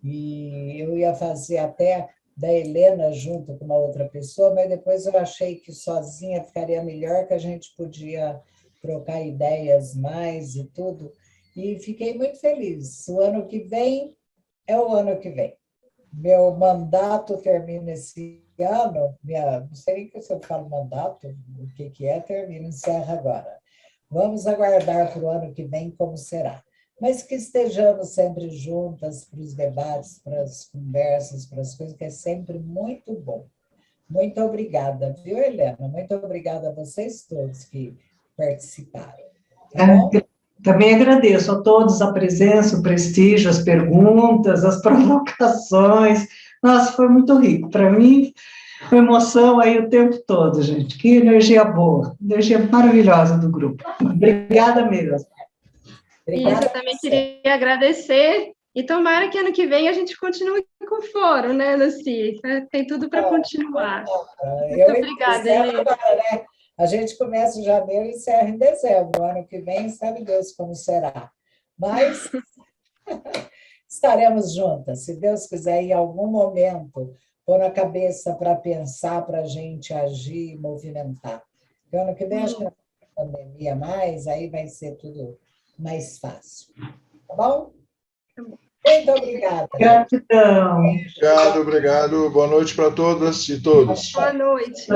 e eu ia fazer até da Helena junto com uma outra pessoa, mas depois eu achei que sozinha ficaria melhor, que a gente podia trocar ideias mais e tudo, e fiquei muito feliz. O ano que vem é o ano que vem. Meu mandato termina esse ano, não sei nem se eu falo mandato, o que é, encerra agora. Vamos aguardar para o ano que vem como será. Mas que estejamos sempre juntas para os debates, para as conversas, para as coisas, que é sempre muito bom. Muito obrigada, viu, Helena? Muito obrigada a vocês todos que participaram. Tá bom? Também agradeço a todos a presença, o prestígio, as perguntas, as provocações. Nossa, foi muito rico. Para mim, uma emoção aí o tempo todo, gente. Que energia boa, energia maravilhosa do grupo. Obrigada mesmo. Obrigada. Eu também queria agradecer. E tomara que ano que vem a gente continue com o fórum, né, Luci? Tem tudo para continuar. Muito obrigada, Helena. Né? A gente começa em janeiro e encerra em dezembro. O ano que vem, sabe Deus como será. Mas estaremos juntas, se Deus quiser, em algum momento, pôr a cabeça para pensar, para a gente agir, movimentar. Porque ano que vem, acho que não tem pandemia mais, aí vai ser tudo mais fácil. Tá bom? Muito obrigada. Gratidão. Obrigado. Boa noite para todas e todos. Boa noite.